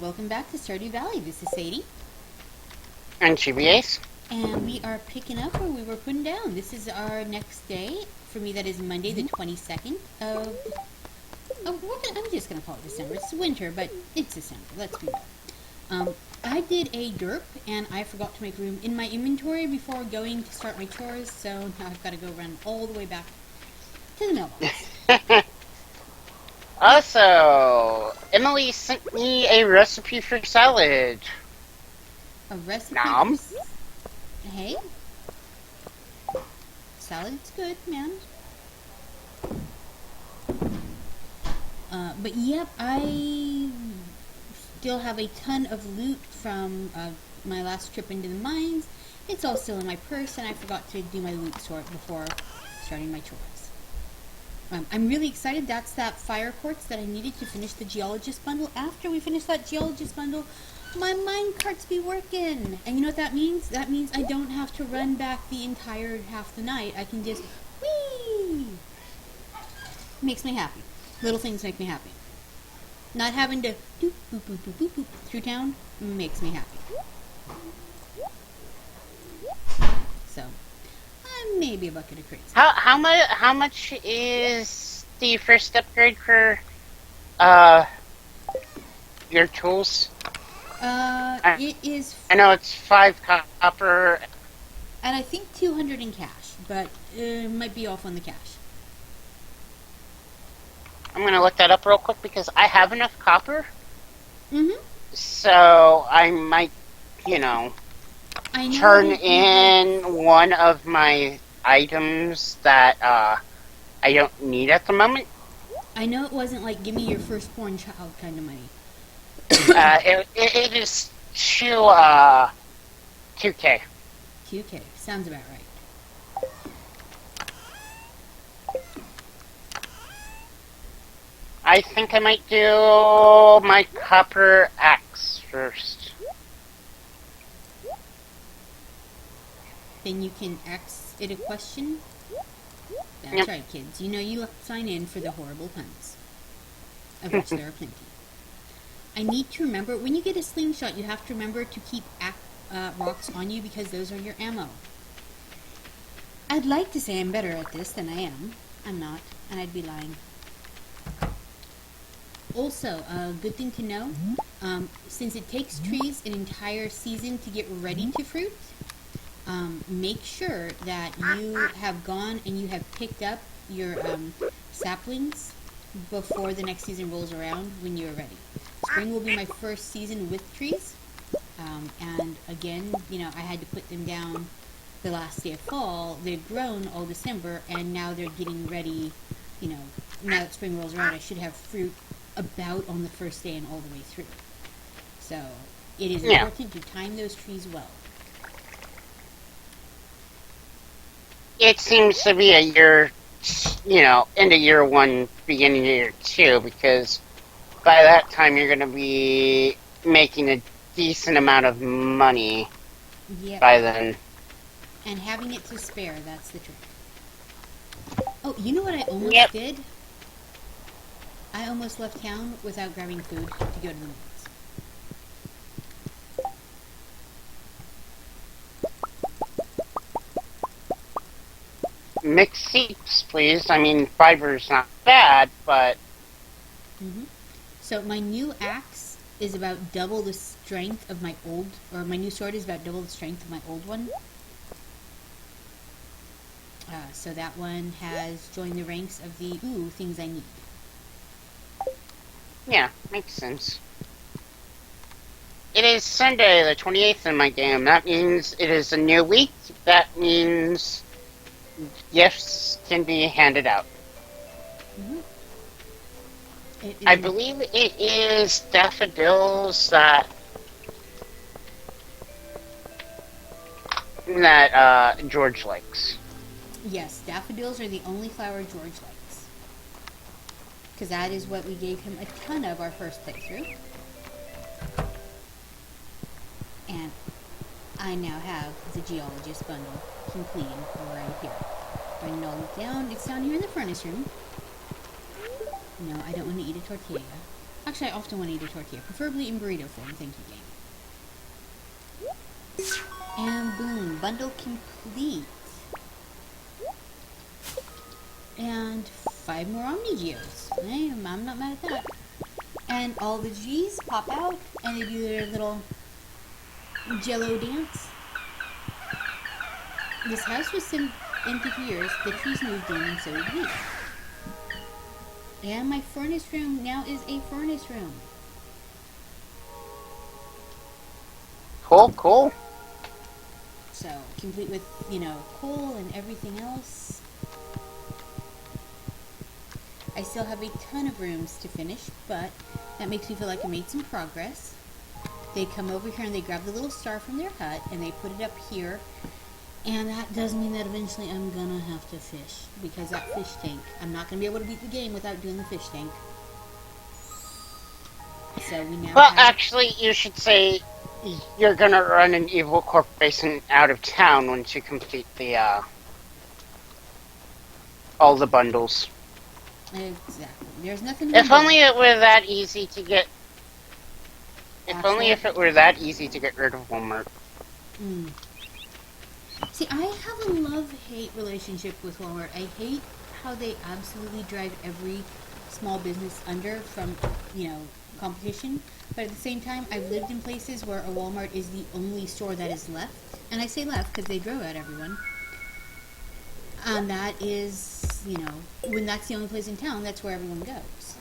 Welcome back to Stardew Valley. This is Sadie. And GBAs. And we are picking up where we were putting down. This is our next day. For me, that is Monday, the 22nd of... I'm just going to call it December. It's winter, but it's December. Let's be real. I did a derp, and I forgot to make room in my inventory before going to start my chores, so now I've got to go run all the way back to the mailbox. Also, Emily sent me a recipe for salad. A recipe Nom. Hey? Salad's good, man. But yep, I still have a ton of loot from my last trip into the mines. It's all still in my purse, and I forgot to do my loot sort before starting my chores. I'm really excited. That's that fire quartz that I needed to finish the geologist bundle. After we finish that geologist bundle, my mine carts be working. And you know what that means? That means I don't have to run back the entire half the night. I can just, whee! Makes me happy. Little things make me happy. Not having to doop, boop, boop, boop, boop, boop through town makes me happy. So, maybe a bucket of crazy. How much is the first upgrade for your tools? It is... I know it's 5 copper. And I think 200 in cash, but might be off on the cash. I'm gonna look that up real quick because I have enough copper. Mm-hmm. So I might, turn in one of my items that I don't need at the moment. I know it wasn't like give me your firstborn child kind of money. It is 2K. 2K. Sounds about right. I think I might do my copper axe first. Then you can ask it a question. That's Yep. right, kids. You know you sign in for the horrible puns, of which there are plenty. I need to remember, when you get a slingshot, you have to remember to keep rocks on you because those are your ammo. I'd like to say I'm better at this than I am. I'm not, and I'd be lying. Also, a good thing to know, since it takes trees an entire season to get ready to fruit, make sure that you have gone and you have picked up your saplings before the next season rolls around when you're ready. Spring will be my first season with trees, and again, I had to put them down the last day of fall. They've grown all December, and now they're getting ready, now that spring rolls around, I should have fruit about on the first day and all the way through. So, it is important to time those trees well. It seems to be a year, end of year 1, beginning of year 2, because by that time you're going to be making a decent amount of money by then. And having it to spare, that's the trick. Oh, you know what I almost did? I almost left town without grabbing food to go to the mines. Mixed seeds, please. I mean, fiber's not bad, but... Mm-hmm. So my new axe is about double the strength of my old... Or my new sword is about double the strength of my old one. So that one has joined the ranks of the, things I need. Yeah, makes sense. It is Sunday, the 28th in my game. That means it is a new week. That means gifts can be handed out. Mm-hmm. I believe it is daffodils that George likes. Yes, daffodils are the only flower George likes. Because that is what we gave him a ton of our first playthrough. And I now have the geologist bundle completing right here. If I null it down, it's down here in the furnace room. No, I don't want to eat a tortilla. Actually, I often want to eat a tortilla, preferably in burrito form. Thank you, game. And boom, bundle complete. And 5 more Omnigeos. Hey, I'm not mad at that. And all the G's pop out, and they do their little jello dance. This house was empty for years. The trees moved in, and so did we. And my furnace room now is a furnace room. Cool, cool. So, complete with, coal and everything else. I still have a ton of rooms to finish, but that makes me feel like I made some progress. They come over here and they grab the little star from their hut and they put it up here. And that does mean that eventually I'm gonna have to fish, because that fish tank, I'm not gonna be able to beat the game without doing the fish tank. So we now Well, have... actually, you should say you're gonna run an evil corporation out of town once you complete the, all the bundles. Exactly. There's nothing... If only it were that easy to get... If Actually, only if it were that easy to get rid of Walmart. See, I have a love-hate relationship with Walmart. I hate how they absolutely drive every small business under from, competition. But at the same time, I've lived in places where a Walmart is the only store that is left. And I say left because they drove out everyone. And that is, when that's the only place in town, that's where everyone goes.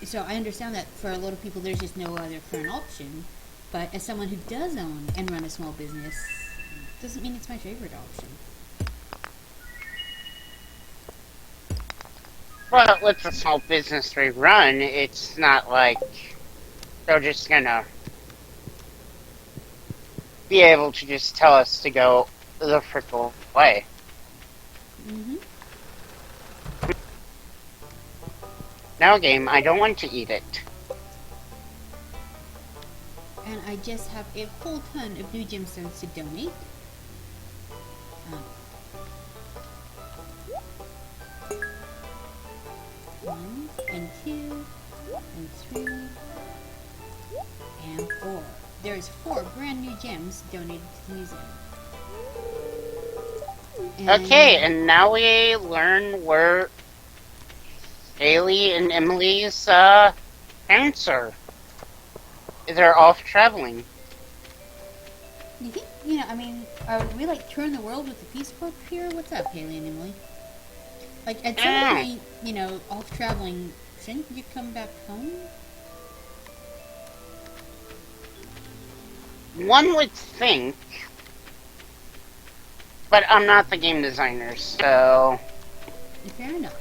So I understand that for a lot of people, there's just no other current option. But as someone who does own and run a small business, doesn't mean it's my favorite option. Well, with the small business we run, it's not like they're just gonna be able to just tell us to go the frickle way. No, game, I don't want to eat it. And I just have a whole ton of new gemstones to donate. One, and two, and three, and four. There's 4 brand new gems donated to the museum. Okay, and now we learn where Haley and Emily's parents are. They're off traveling. You think, are we like touring the world with the Peace Corps here? What's up, Haley and Emily? Like, at some point, off traveling, shouldn't you come back home? One would think, but I'm not the game designer, so... Fair enough.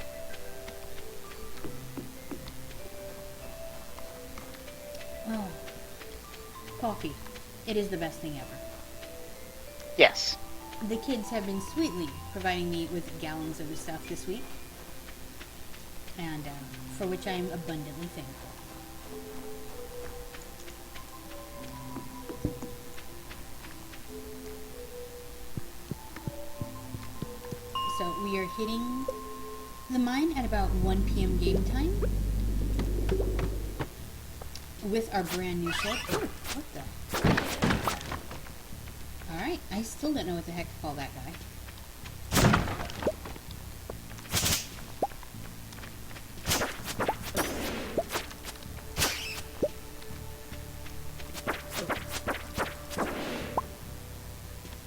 Oh. Coffee. It is the best thing ever. Yes. The kids have been sweetly providing me with gallons of the stuff this week, and for which I am abundantly thankful. So we are hitting the mine at about 1 p.m. game time with our brand new ship. Ooh, what the? Alright, I still don't know what the heck to call that guy.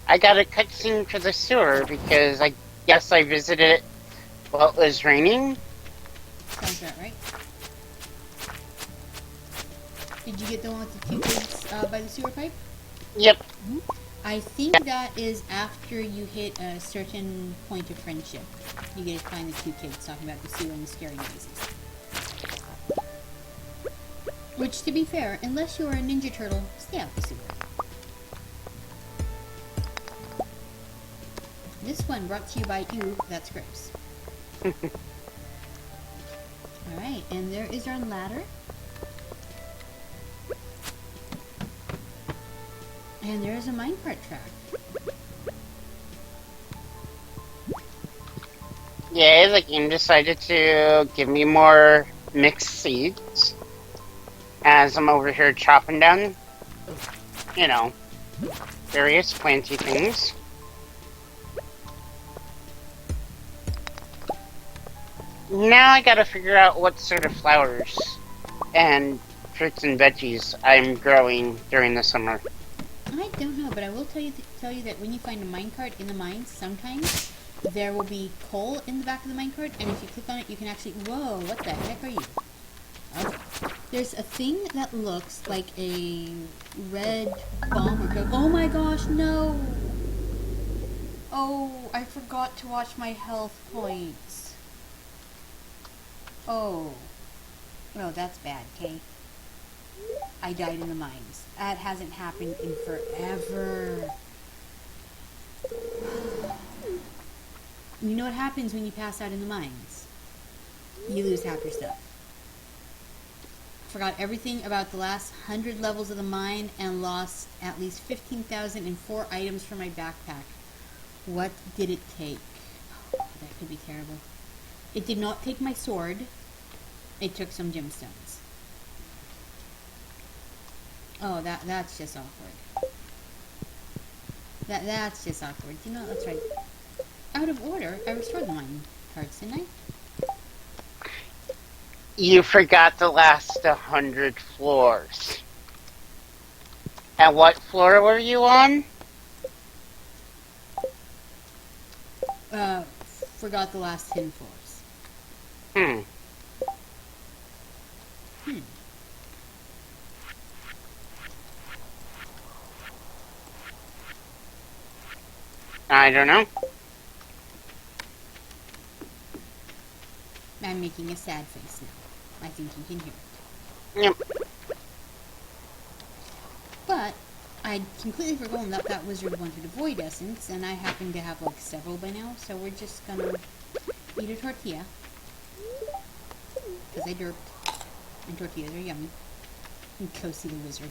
I got a cutscene for the sewer because I guess I visited it while it was raining. Sounds about right. Did you get the one with the 2 kids by the sewer pipe? Yep. Mm-hmm. I think that is after you hit a certain point of friendship. You get to find the 2 kids talking about the sewer and the scary noises. Which, to be fair, unless you're a Ninja Turtle, stay out the sewer. This one brought to you by you, that's gross. Alright, and there is our ladder. And there is a minecart track. Yeah, the game decided to give me more mixed seeds as I'm over here chopping down, you know, various planty things. Now I gotta figure out what sort of flowers and fruits and veggies I'm growing during the summer. I don't know, but I will tell you that when you find a minecart in the mines, sometimes there will be coal in the back of the minecart, and if you click on it, you can actually. Whoa! What the heck are you? Okay. There's a thing that looks like a red bomb or oh my gosh, no! Oh, I forgot to watch my health points. Oh. Oh, that's bad, okay? I died in the mines. That hasn't happened in forever. You know what happens when you pass out in the mines? You lose half your stuff. Forgot everything about the last 100 levels of the mine and lost at least 15,004 items from my backpack. What did it take? Oh, that could be terrible. It did not take my sword. It took some gemstones. Oh, that's just awkward. That's just awkward. You know, that's right. Out of order, I restored the mine cards, didn't I? You forgot the last 100 floors. And what floor were you on? Forgot the last 10 floors. Hmm. I don't know. I'm making a sad face now. I think you can hear it. Yep. But I'd completely forgotten that that wizard wanted a void essence, and I happen to have like several by now, so we're just gonna eat a tortilla. Because I derped. And tortillas are yummy. And go see the wizard.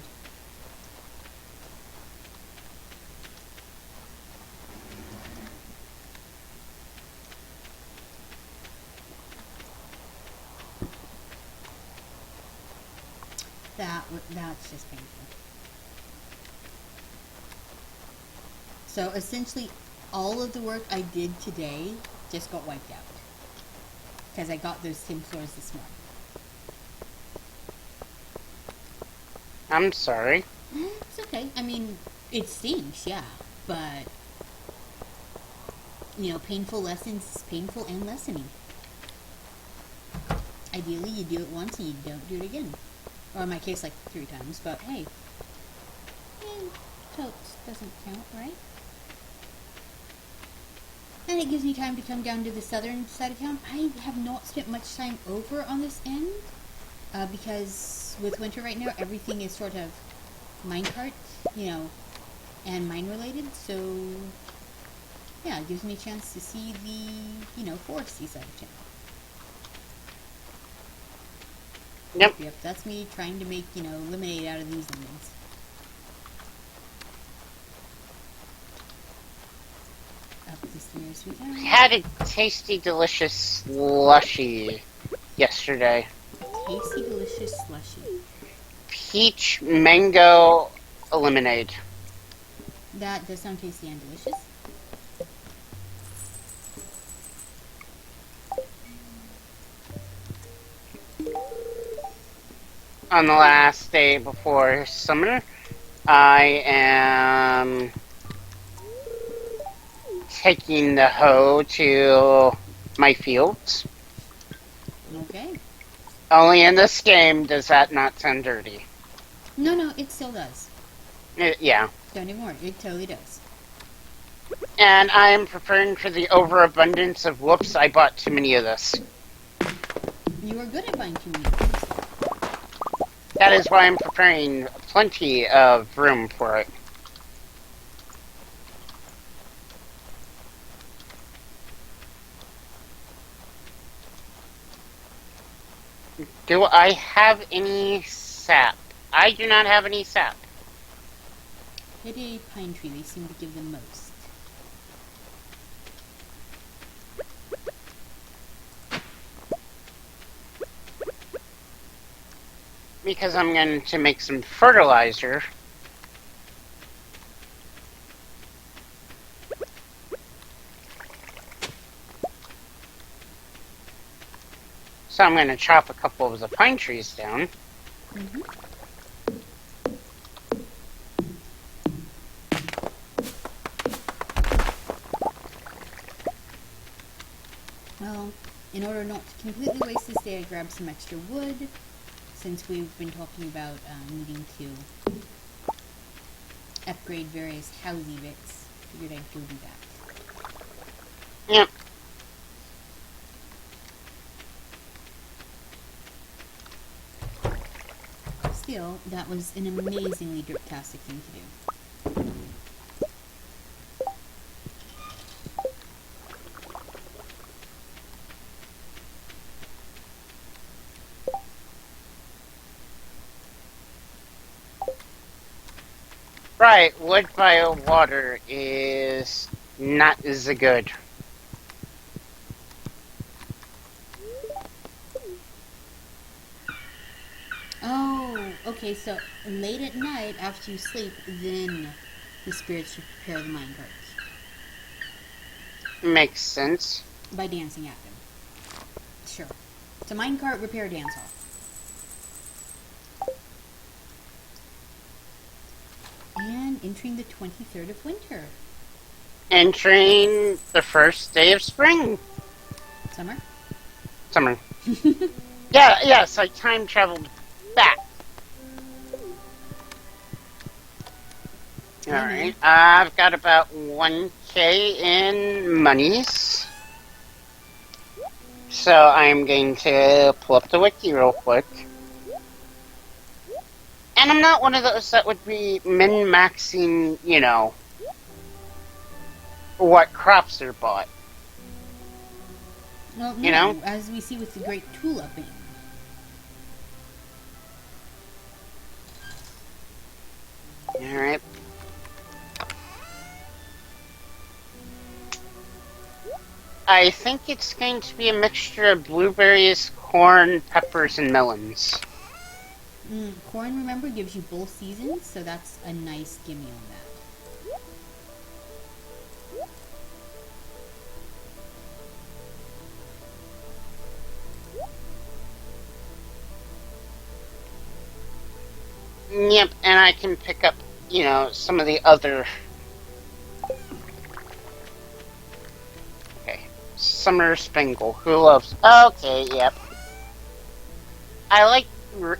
That's just painful. So essentially, all of the work I did today just got wiped out. Because I got those 10 floors this morning. I'm sorry. It's okay. I mean, it stinks, yeah. But, you know, painful lessons is painful and lessening. Ideally, you do it once and you don't do it again. Or in my case, like 3 times. But hey, totes doesn't count, right? And it gives me time to come down to the southern side of town. I have not spent much time over on this end. Because with winter right now, everything is sort of minecart, you know, and mine related. So, yeah, it gives me a chance to see the, you know, foresty side of town. Yep. That's me trying to make, you know, lemonade out of these lemons. Up the stairs we go. Had a tasty, delicious slushy yesterday. Tasty, delicious slushy. Peach mango lemonade. That does sound tasty and delicious. On the last day before summer, I am taking the hoe to my fields. Okay. Only in this game does that not sound dirty. No, it still does. Yeah. Don't even worry, it totally does. And I am preparing for the overabundance of whoops, I bought too many of this. You are good at buying too many things. That is why I'm preparing plenty of room for it. Do I have any sap? I do not have any sap. Hit a pine tree, they seem to give the most. because I'm going to make some fertilizer. So I'm going to chop a couple of the pine trees down. Mm-hmm. Well, in order not to completely waste this day, I grabbed some extra wood, since we've been talking about needing to upgrade various housey bits. Figured I'd go do that. Yep. Still, that was an amazingly drip-tastic thing to do. Right, wood bio water is not as good. Oh, okay, so late at night, after you sleep, then the spirits should prepare the minecarts. Makes sense. By dancing at them. Sure. It's a minecart repair dance off. And entering the 23rd of winter. Entering the first day of spring. Summer? Summer. Yes, I time traveled back. Alright, I've got about 1K in monies. So I'm going to pull up the wiki real quick. And I'm not one of those that would be min-maxing, you know, what crops are bought. Well, no, You know? as we see with the great tuliping. Alright. I think it's going to be a mixture of blueberries, corn, peppers, and melons. Corn, remember, gives you both seasons, so that's a nice gimme on that. Yep, and I can pick up, you know, some of the other... Okay. Summer Spangle. Who loves... Okay, yep. I like,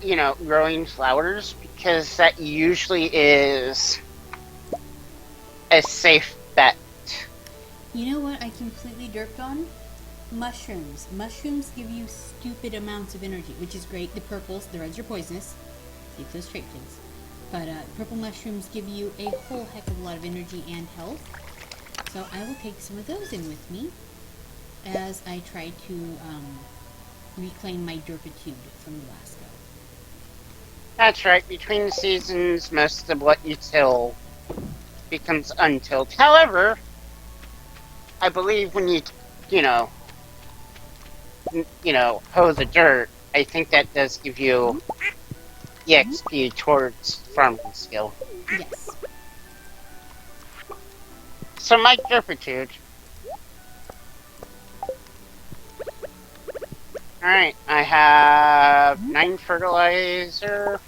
you know, growing flowers because that usually is a safe bet. You know what I completely derped on? Mushrooms. Mushrooms give you stupid amounts of energy, which is great. The purples, the reds are poisonous. Save those trait kids. But purple mushrooms give you a whole heck of a lot of energy and health. So I will take some of those in with me as I try to reclaim my derpitude from the last go. That's right. Between the seasons, most of what you till becomes untilled. However, I believe when you know, hoe the dirt, I think that does give you EXP towards farming skill. Yes. So my derpitude. Alright, I have 9 fertilizer.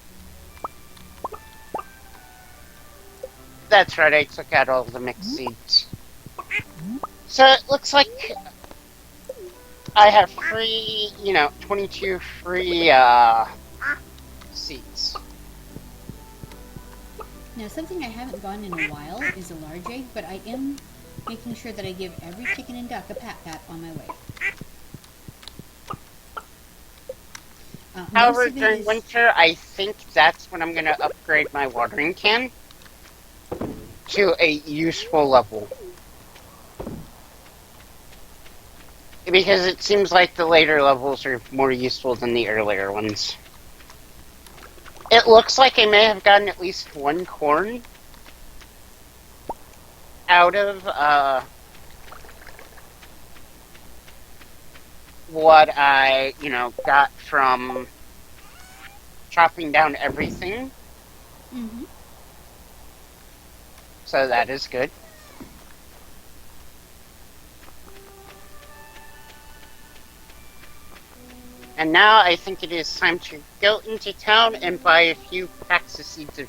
That's right, I took out all the mixed seeds. So it looks like I have free, 22 free, seeds. Now, something I haven't gotten in a while is a large egg, but I am making sure that I give every chicken and duck a pat-pat on my way. However, during winter, I think that's when I'm going to upgrade my watering can to a useful level. Because it seems like the later levels are more useful than the earlier ones. It looks like I may have gotten at least 1 corn out of what I, got from chopping down everything, Mm-hmm. so that is good. And now I think it is time to go into town and buy a few packs of seeds of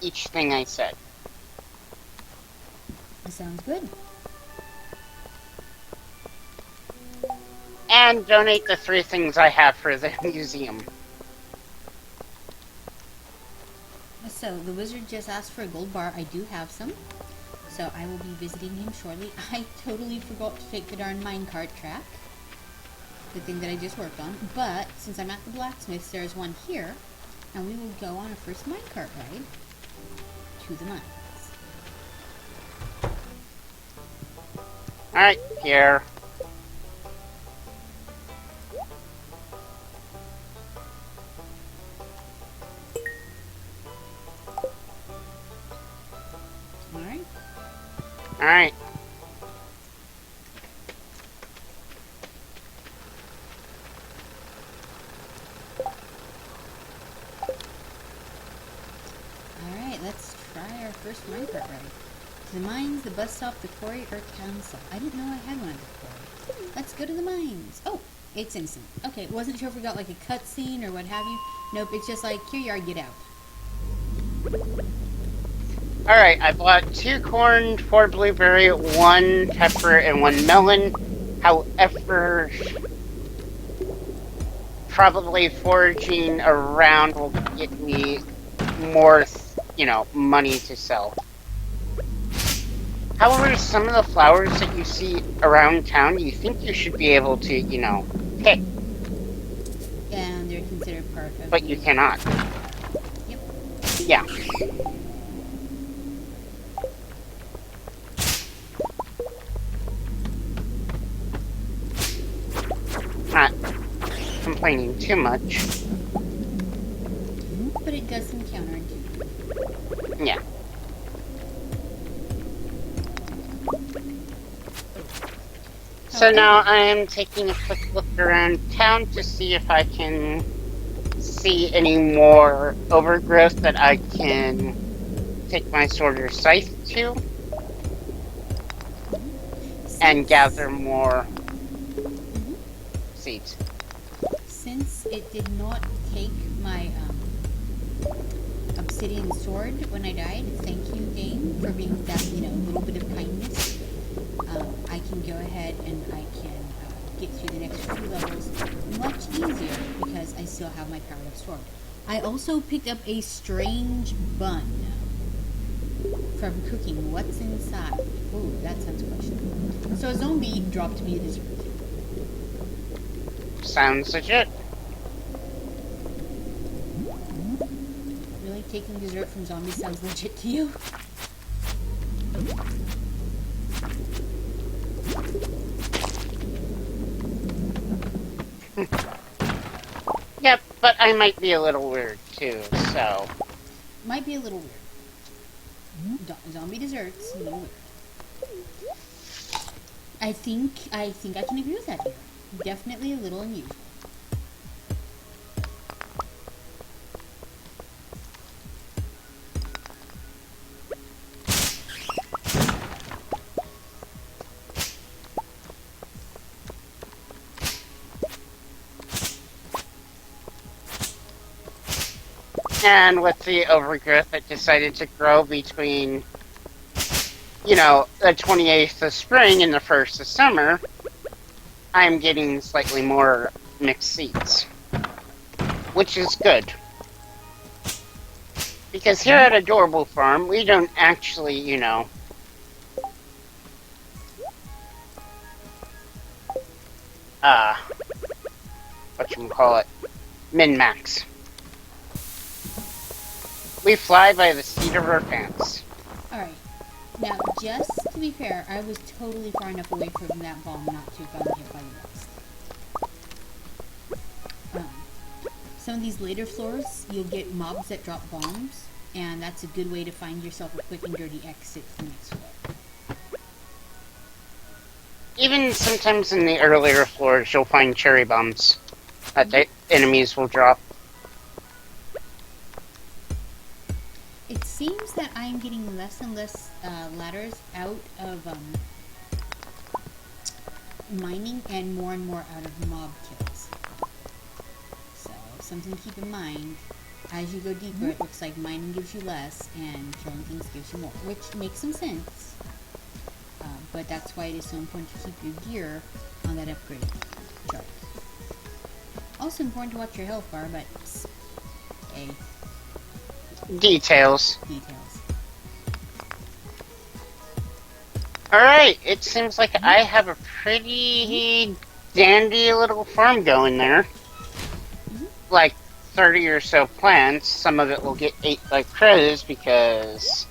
each thing I said. That sounds good. And donate the 3 things I have for the museum. So, the wizard just asked for a gold bar. I do have some. So, I will be visiting him shortly. I totally forgot to take the darn minecart track. The thing that I just worked on. But, since I'm at the blacksmith's, there's one here. And we will go on a first minecart ride to the mines. Alright, here. Alright. Alright. Alright, let's try our first minecart ride. To the mines, the bus stop, the quarry, or council. I didn't know I had one at the quarry. Let's go to the mines. Oh, it's instant. Okay, wasn't sure if we got like a cutscene or what have you. Nope, it's just like, here you are, get out. Alright, I bought 2 corn, 4 blueberry, 1 pepper, and 1 melon. However, probably foraging around will get me more, money to sell. However, some of the flowers that you see around town, you think you should be able to, pick, And they're considered part of but you cannot. Yep. Yeah. Not complaining too much. But it does seem counterintuitive. Yeah. So now I am taking a quick look around town to see if I can see any more overgrowth that I can take my sorter scythe to and gather more seeds. Since it did not take my obsidian sword when I died, thank you, Dane, for being that, little bit of kindness. I can go ahead and I can get through the next few levels much easier because I still have my powered up sword. I also picked up a strange bun from cooking. What's inside? Ooh, that sounds questionable. So a zombie dropped me a dessert. Sounds legit. Really? Taking dessert from zombies sounds legit to you? Yep, but I might be a little weird too, so. Might be a little weird. Zombie desserts, a little weird. I think I can agree with that here. Definitely a little unusual. And with the overgrowth that decided to grow between, the 28th of spring and the 1st of summer, I'm getting slightly more mixed seeds. Which is good. Because here at Adorable Farm, we don't actually, whatchamacallit, min-max. We fly by the seat of our pants. Alright. Now, just to be fair, I was totally far enough away from that bomb not to have gotten hit by the rest. Some of these later floors, you'll get mobs that drop bombs, and that's a good way to find yourself a quick and dirty exit to the next floor. Even sometimes in the earlier floors, you'll find cherry bombs that the enemies will drop. It seems that I'm getting less and less ladders out of mining and more out of mob kills. So, something to keep in mind. As you go deeper, it looks like mining gives you less and killing things gives you more, which makes some sense. But that's why it is so important to keep your gear on that upgrade chart. Also important to watch your health bar, but hey, Details. details. Alright, it seems like I have a pretty dandy little farm going there. Like 30 or so plants. Some of it will get ate by crows because...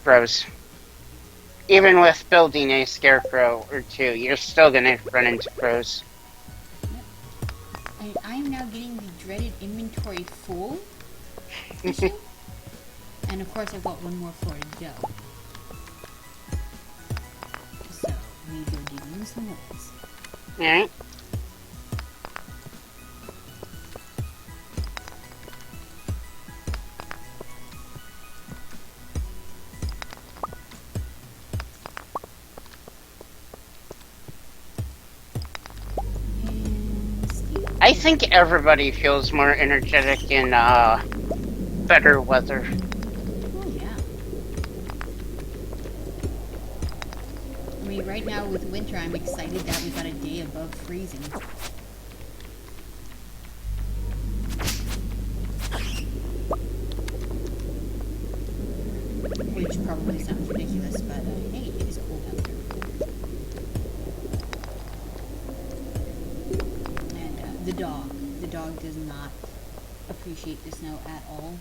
Pros. Even with building a scarecrow or two, you're still gonna run into crows. And I am now getting the dreaded inventory full issue. And of course I've got one more floor to go. So, we go digging some holes. Alright. I think everybody feels more energetic in better weather. Oh yeah. I mean, right now with winter, I'm excited that we got a day above freezing. Which probably sounds ridiculous, but hey, it is cold out there. And the dog does not appreciate the snow at all.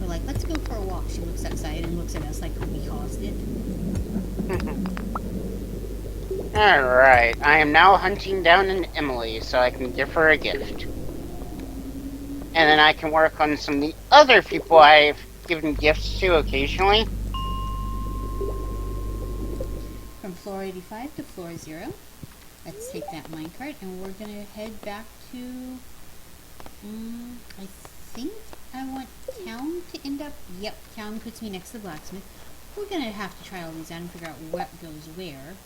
We're like, let's go for a walk. She looks outside and looks at us like we caused it. Alright, I am now hunting down an Emily so I can give her a gift. And then I can work on some of the other people I've given gifts to occasionally. From floor 85 to floor 0. Let's take that minecart and we're gonna head back to... I think I want town to end up... Yep, town puts me next to the blacksmith. We're gonna have to try all these out and figure out what goes where.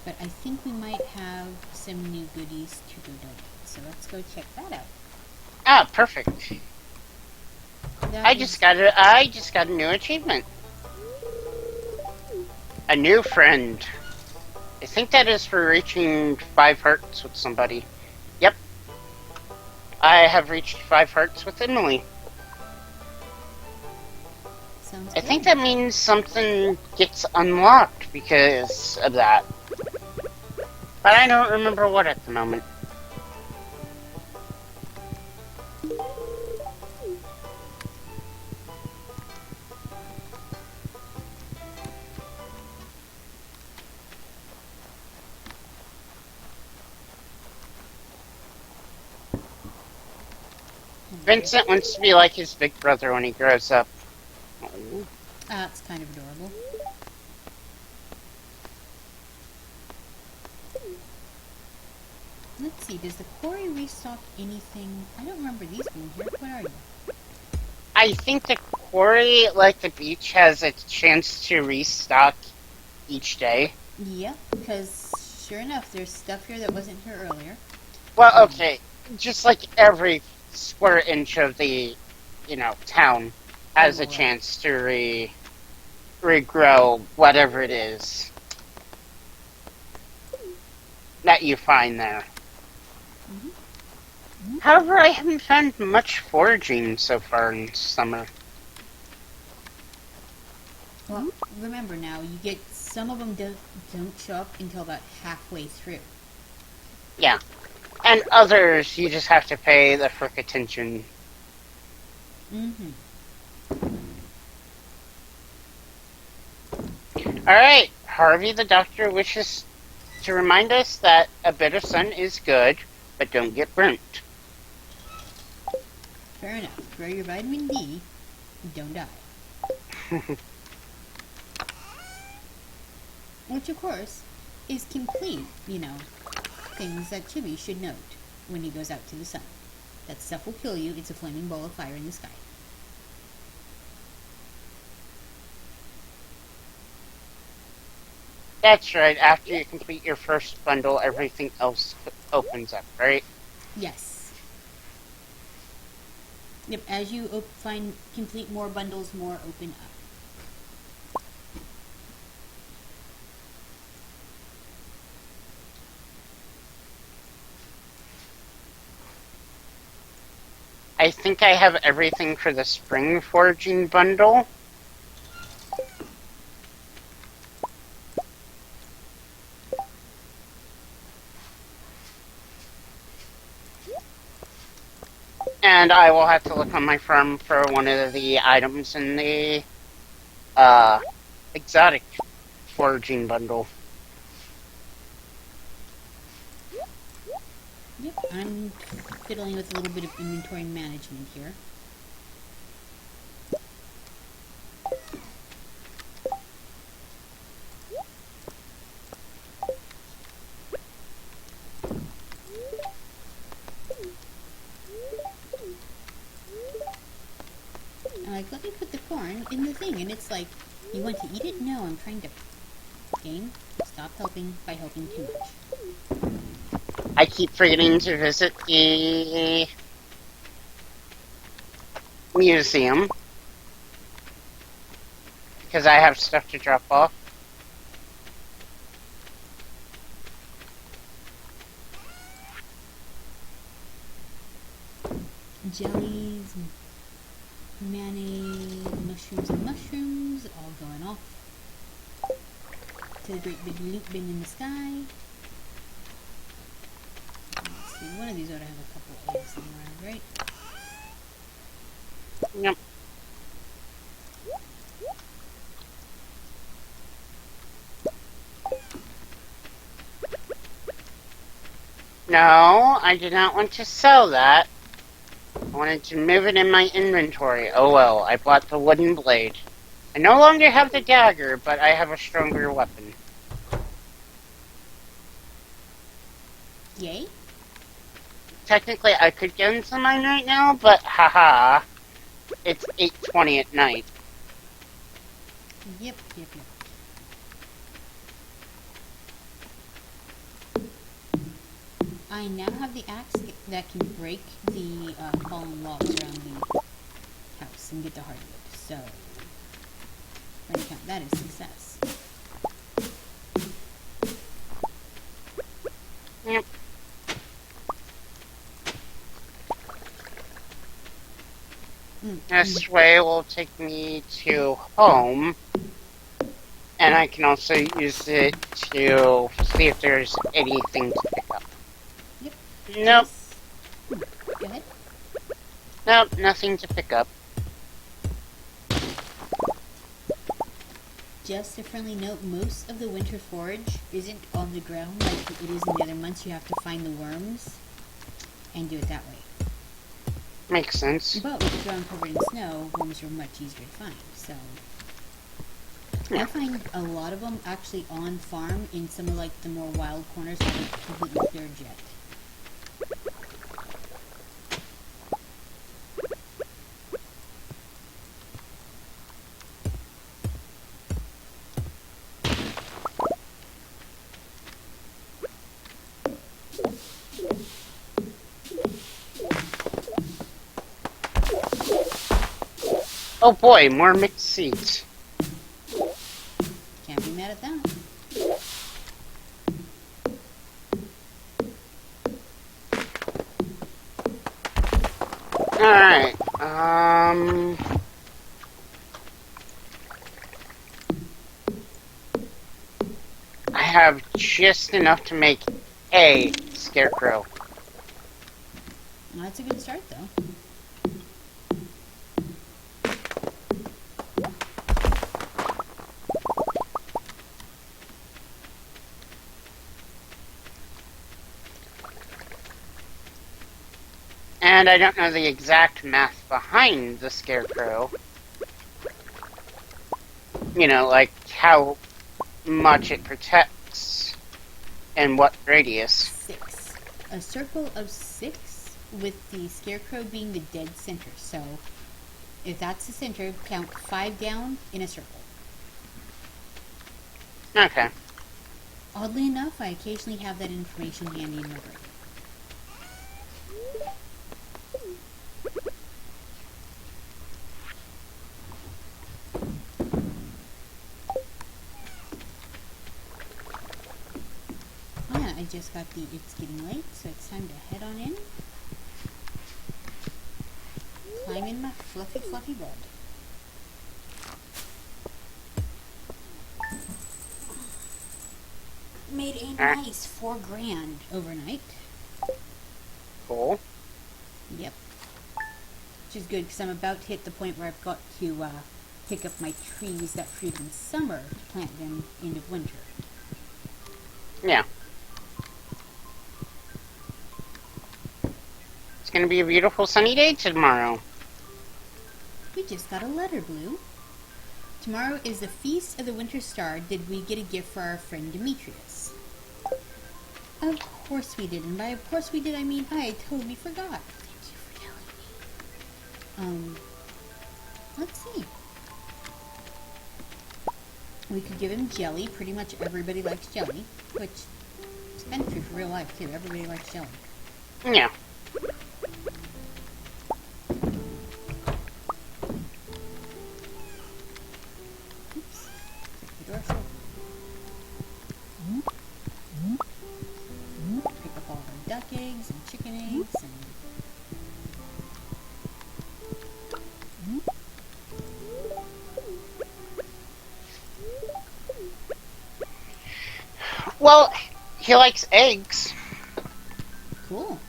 But I think we might have some new goodies to go donate. So let's go check that out. Ah, perfect. I just got a new achievement. A new friend. I think that is for reaching 5 hearts with somebody. Yep. I have reached 5 hearts with Emily. Sounds I good. think that means something gets unlocked because of that. But I don't remember what at the moment. Vincent wants to be like his big brother when he grows up. It's kind of adorable. Let's see, does the quarry restock anything? I don't remember these being here. What are you? I think the quarry, like the beach, has a chance to restock each day. Yep, because sure enough, there's stuff here that wasn't here earlier. Well, okay, just like every square inch of the, town has a chance to regrow whatever it is that you find there. However, I haven't found much foraging so far in summer. Well, remember now, you get some of them don't show up until about halfway through. Yeah. And others, you just have to pay the frick attention. Alright, Harvey the doctor wishes to remind us that a bit of sun is good, but don't get burnt. Fair enough. Grow your vitamin D, don't die. Which, of course, is complete, things that Chibi should note when he goes out to the sun. That stuff will kill you. It's a flaming ball of fire in the sky. That's right. After you complete your first bundle, everything else opens up, right? Yes. Yep, as you complete more bundles, more open up. I think I have everything for the spring foraging bundle. And I will have to look on my farm for one of the items in the exotic foraging bundle. Yep, I'm fiddling with a little bit of inventory management here. I'm like, let me put the corn in the thing, and it's like, you want to eat it? No, I'm trying to... Game, stop helping by helping too much. I keep forgetting to visit the museum because I have stuff to drop off. Jellies, mayonnaise, mushrooms, all going off to the great big loop bin in the sky. Let's see, one of these ought to have a couple eggs somewhere, right? Yep. No, I did not want to sell that. I wanted to move it in my inventory. Oh well, I bought the wooden blade. I no longer have the dagger, but I have a stronger weapon. Yay. Technically, I could get into mine right now, but haha, it's 8:20 at night. Yep. I now have the axe that can break the fallen logs around the house and get the hardwood. So, by count, that is success. Yep. This way will take me to home, and I can also use it to see if there's anything to pick up. Yep. Nope. Go ahead. Nope, nothing to pick up. Just a friendly note, most of the winter forage isn't on the ground like it is in the other months. You have to find the worms and do it that way. Makes sense. But with the ground covered in snow, worms are much easier to find. So I find a lot of them actually on farm in some of like the more wild corners that are completely cleared yet. Oh boy, more mixed seeds. Can't be mad at that. Alright, I have just enough to make a scarecrow. Well, that's a good start, though. And I don't know the exact math behind the scarecrow. You know, like how much it protects and what radius. 6. A circle of 6 with the scarecrow being the dead center. So if that's the center, count 5 down in a circle. Okay. Oddly enough, I occasionally have that information handy in my brain. Yeah, I just got the it's getting late, so it's time to head on in. Climb in my fluffy, fluffy bed. Made a nice $4,000 overnight. Cool. Yep. Which is good because I'm about to hit the point where I've got to pick up my trees that fruit in summer to plant them end of winter. Yeah. It's going to be a beautiful sunny day tomorrow. We just got a letter, Blue. Tomorrow is the Feast of the Winter Star. Did we get a gift for our friend Demetrius? Of course we did, and by of course we did, I mean I totally forgot. Thank you for telling me. Let's see. We could give him jelly. Pretty much everybody likes jelly, which is kind of true for real life too. Everybody likes jelly. Yeah. Oops. The door shut. Pick up all the duck eggs and chicken eggs and Well, he likes eggs. cool.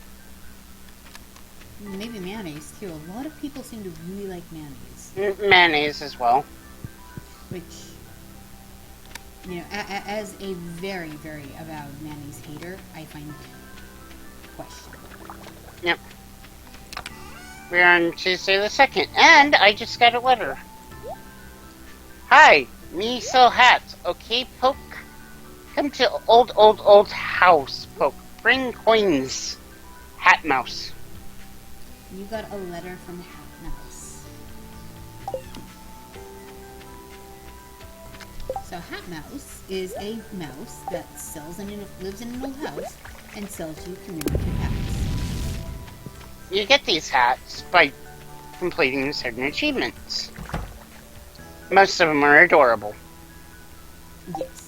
Maybe mayonnaise too. A lot of people seem to really like mayonnaise, Mayonnaise as well. which, you know, as a very, very avowed mayonnaise hater, I find questionable. Yep. We're on Tuesday the 2nd, and I just got a letter. Hi, me sell hats, okay, Poke? Come to old house, Poke. Bring coins. Hat Mouse. You got a letter from Hat Mouse. So Hat Mouse is a mouse that lives in an old house and sells you commemorative hats. You get these hats by completing certain achievements. Most of them are adorable. Yes.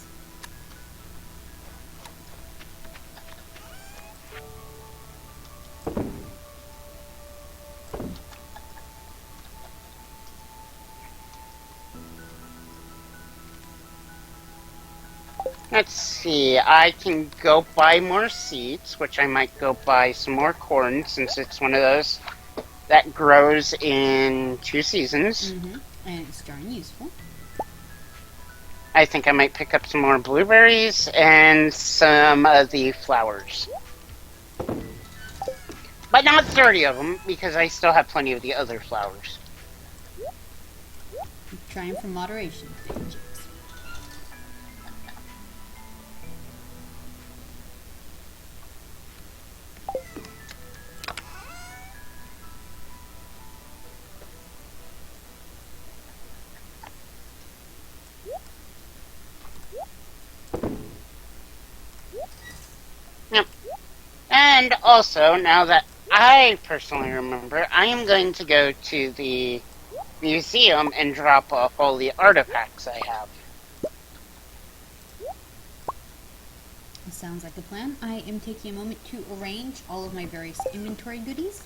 Let's see, I can go buy more seeds, which I might go buy some more corn since it's one of those that grows in 2 seasons. Mm-hmm. And it's darn useful. I think I might pick up some more blueberries and some of the flowers. But not 30 of them, because I still have plenty of the other flowers. Trying for moderation, James. Yep. And also, now that I personally remember, I am going to go to the museum and drop off all the artifacts I have. Sounds like a plan. I am taking a moment to arrange all of my various inventory goodies.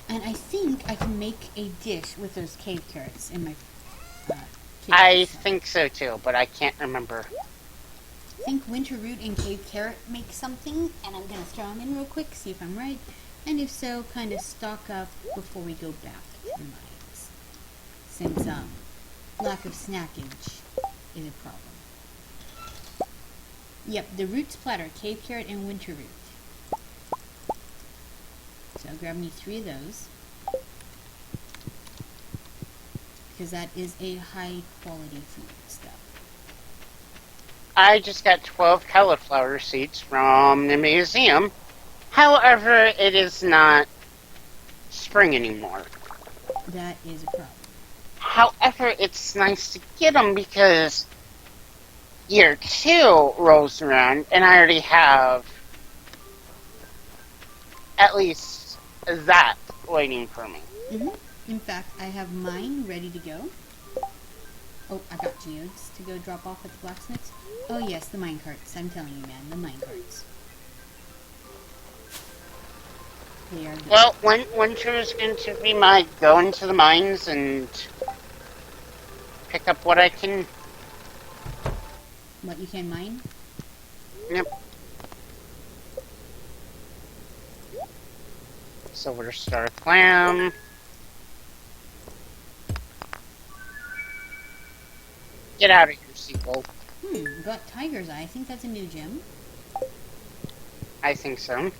And I think I can make a dish with those cave carrots in my kitchen. I think so too, but I can't remember. I think winter root and cave carrot make something, and I'm going to throw them in real quick, see if I'm right. And if so, kind of stock up before we go back to the mines. Since lack of snackage is a problem. Yep, the roots platter, cave carrot and winter root. So I'll grab me 3 of those. Because that is a high quality food stuff. I just got 12 cauliflower seeds from the museum. However, it is not spring anymore. That is a problem. However, it's nice to get them because year 2 rolls around and I already have at least that waiting for me. In fact, I have mine ready to go. Oh, I got geodes to go drop off at the blacksmiths. Oh yes, the mine carts. I'm telling you, man, the mine carts. They are good. Well, winter is going to be my go into the mines and pick up what I can. What you can mine? Yep. Silver Star Clam. Get out of here, seagull. Got Tiger's Eye. I think that's a new gem. I think so.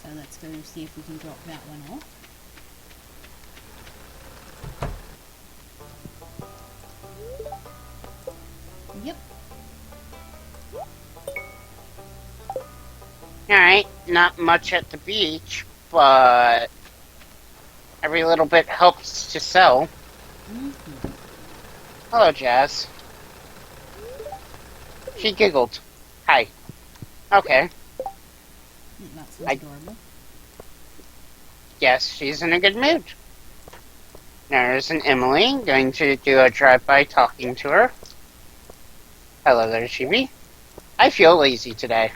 So let's go see if we can drop that one off. Yep. Alright, not much at the beach, but every little bit helps to sell. Hello, Jazz. She giggled. Hi. Okay. That's adorable. Yes, she's in a good mood. Now there's an Emily, going to do a drive-by talking to her. Hello there, Chibi. I feel lazy today.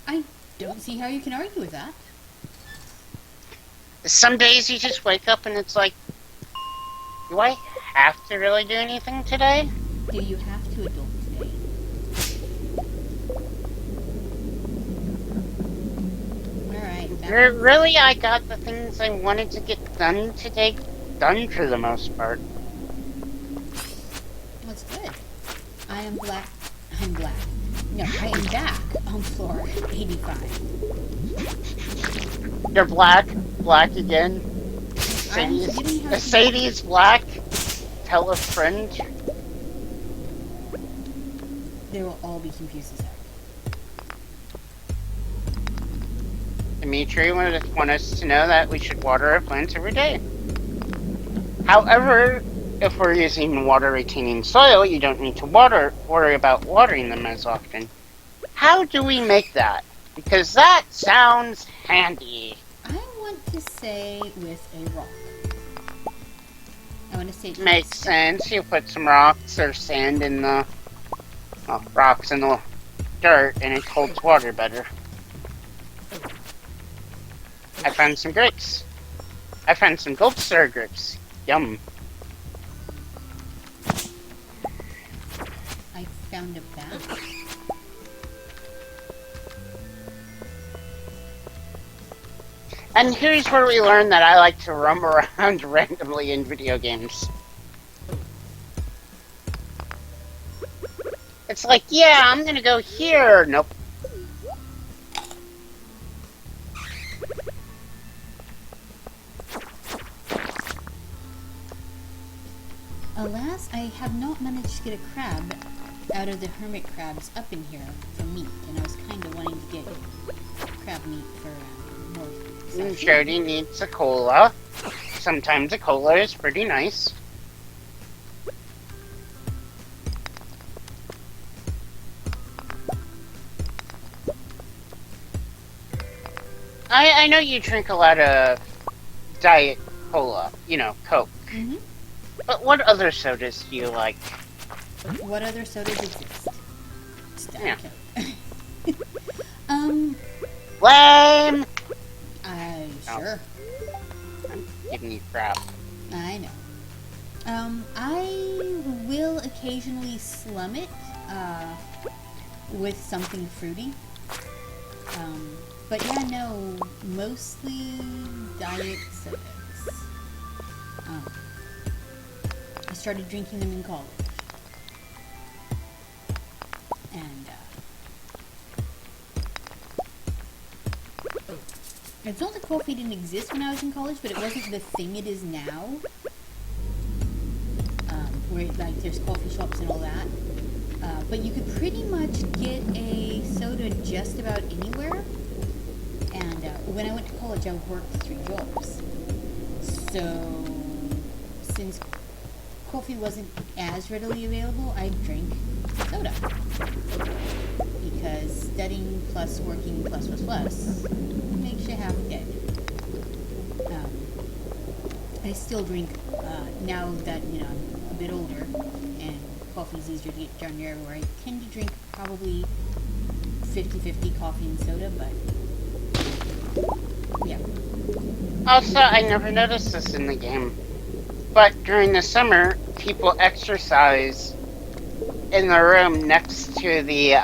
I don't see how you can argue with that. Some days you just wake up and it's like, do I have to really do anything today? Do you have to adult today? Alright. Really, I got the things I wanted to get done today done for the most part. That's good. I am black. I'm black. No, I am back on floor 85. You're black again. Sadie's black. Tell a friend. They will all be confused as heck. Dimitri would want us to know that we should water our plants every day. However, if we're using water-retaining soil, you don't need to worry about watering them as often. How do we make that? Because that sounds handy. I want to say with a rock. I want to say... Makes sense. You put some rocks or sand in the... Well, rocks in the dirt and it holds water better. I found some grapes. I found some gold star grapes. Yum. I found a bat. And here's where we learn that I like to roam around randomly in video games. It's like, yeah, I'm gonna go here. Nope. Alas, I have not managed to get a crab out of the hermit crabs up in here for meat, and I was kind of wanting to get crab meat for more. Jody needs a cola. Sometimes a cola is pretty nice. I know you drink a lot of diet cola, you know, Coke. Mm-hmm. But what other sodas do you like? What other sodas exist? Yeah. Lame. Lame! Sure. I'm giving you crap. I know. I will occasionally slum it, with something fruity. But yeah, no, mostly diet sodas. I started drinking them in college. And, it's not that coffee didn't exist when I was in college, but it wasn't the thing it is now. Where, like, there's coffee shops and all that. But you could pretty much get a soda just about anywhere. And when I went to college, I worked 3 jobs. So, since coffee wasn't as readily available, I drank soda. Because studying plus working plus makes you half dead. Um, I still drink, now that, I'm a bit older and coffee's easier to get down everywhere, I tend to drink probably 50-50 coffee and soda, but yeah. Also, I never noticed this in the game, but during the summer, people exercise in the room next to the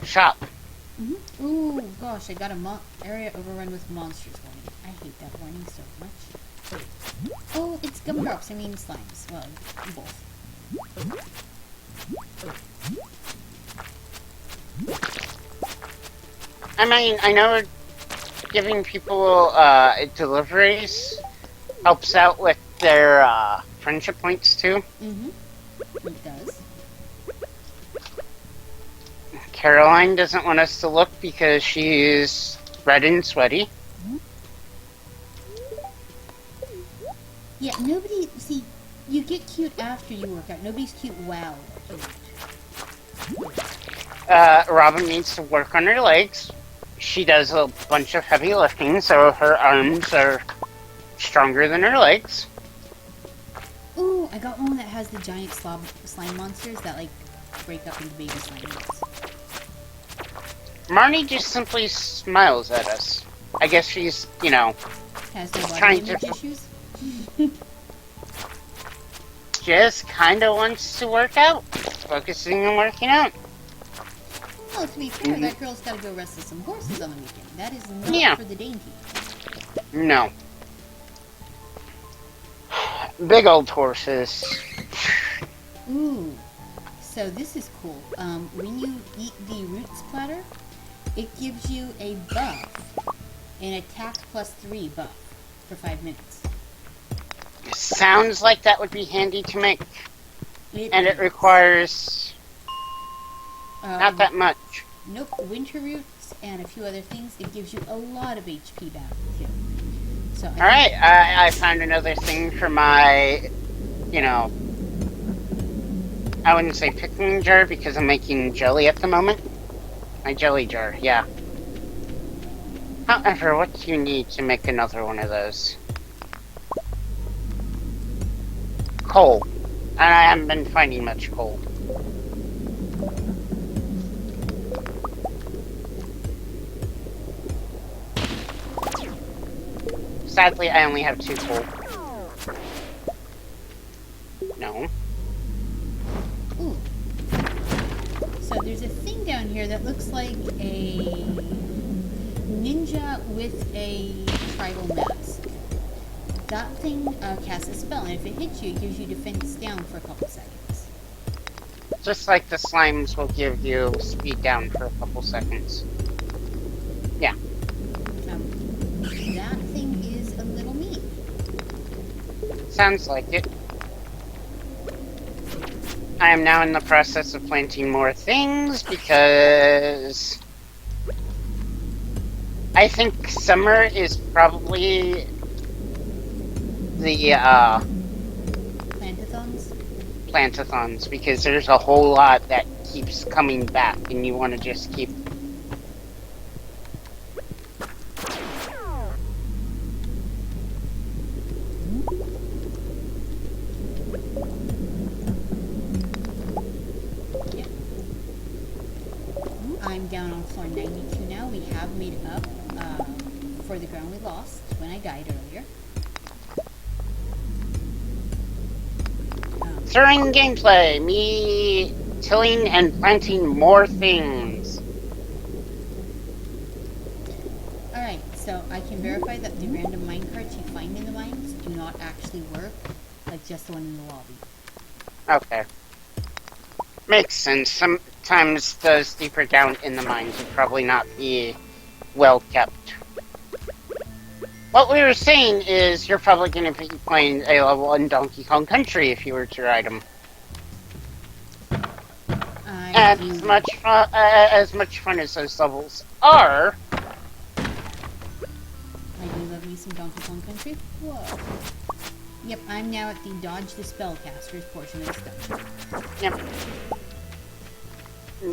shop. Mm-hmm. Ooh, gosh, I got a area overrun with monsters warning. I hate that warning so much. Oh, it's gumdrops, I mean slimes. Well, both. I mean, I know giving people deliveries helps out with their friendship points too. Mm-hmm. It does. Caroline doesn't want us to look because she's red and sweaty. Yeah, nobody, see, you get cute after you work out. Nobody's cute while cute. Robin needs to work on her legs. She does a bunch of heavy lifting, so her arms are stronger than her legs. Ooh, I got one that has the giant slime monsters that, like, break up into baby slime balls. Marnie just simply smiles at us. I guess she's, Has no body trying image to- issues? just kind of wants to work out. Focusing on working out. Well, to be fair, that girl's got to go wrestle some horses on the weekend. That is not Yeah. for the dainty. No. Big old horses. Ooh, so this is cool. When you eat the roots platter, it gives you a buff, an attack +3 buff for 5 minutes. Sounds like that would be handy to make. And it is. requires not that much. Nope, winter roots and a few other things. It gives you a lot of HP back too. So Alright, I found another thing for my, I wouldn't say pickling jar because I'm making jelly at the moment. My jelly jar, yeah. However, what do you need to make another one of those? Coal. And I haven't been finding much coal. Sadly, I only have 2 coal. No. Ooh. So there's a thing down here that looks like a ninja with a tribal mask. That thing casts a spell, and if it hits you, it gives you defense down for a couple seconds. Just like the slimes will give you speed down for a couple seconds. Yeah. That thing is a little mean. Sounds like it. I am now in the process of planting more things because I think summer is probably the Plantathons? plantathons because there's a whole lot that keeps coming back and you want to just keep I'm down on floor 92 now. We have made up for the ground we lost when I died earlier. during gameplay, me tilling and planting more things. Alright, so I can verify that the random minecarts you find in the mines do not actually work, like just the one in the lobby. Okay. Makes sense. Sometimes those deeper down in the mines would probably not be well kept. What we were saying is you're probably going to be playing a level in Donkey Kong Country if you were to ride them. As much fun as those levels are. I do love me some Donkey Kong Country. Whoa. Yep, I'm now at the Dodge the Spellcasters portion of the stuff. Yep.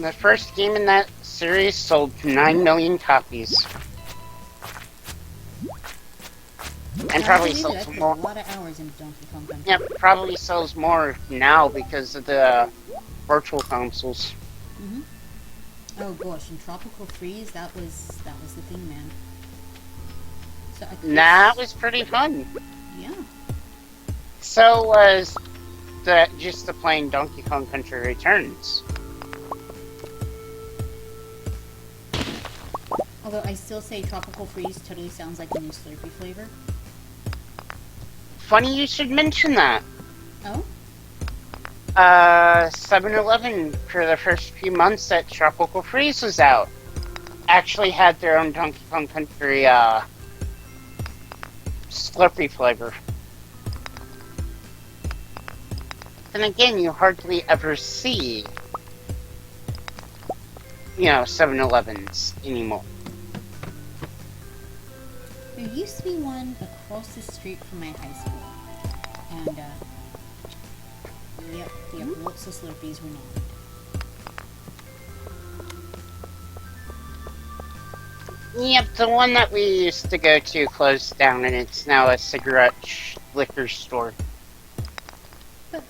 The first game in that series sold 9 million copies. And probably sells more. A lot of hours in Donkey Kong Country. Yep, probably sells more now because of the virtual consoles. Mm-hmm. Oh gosh, and Tropical Freeze, that was the thing, man. So that was pretty fun. Yeah. So was the plain Donkey Kong Country Returns. Although I still say Tropical Freeze totally sounds like a new Slurpee flavor. Funny you should mention that. Oh? 7-Eleven, for the first few months that Tropical Freeze was out, actually had their own Donkey Kong Country, Slurpee flavor. And again, you hardly ever see, 7-Elevens anymore. There used to be one across the street from my high school. And, yep, lots of Slurpees were not. Yep, the one that we used to go to closed down, and it's now a cigarette liquor store. But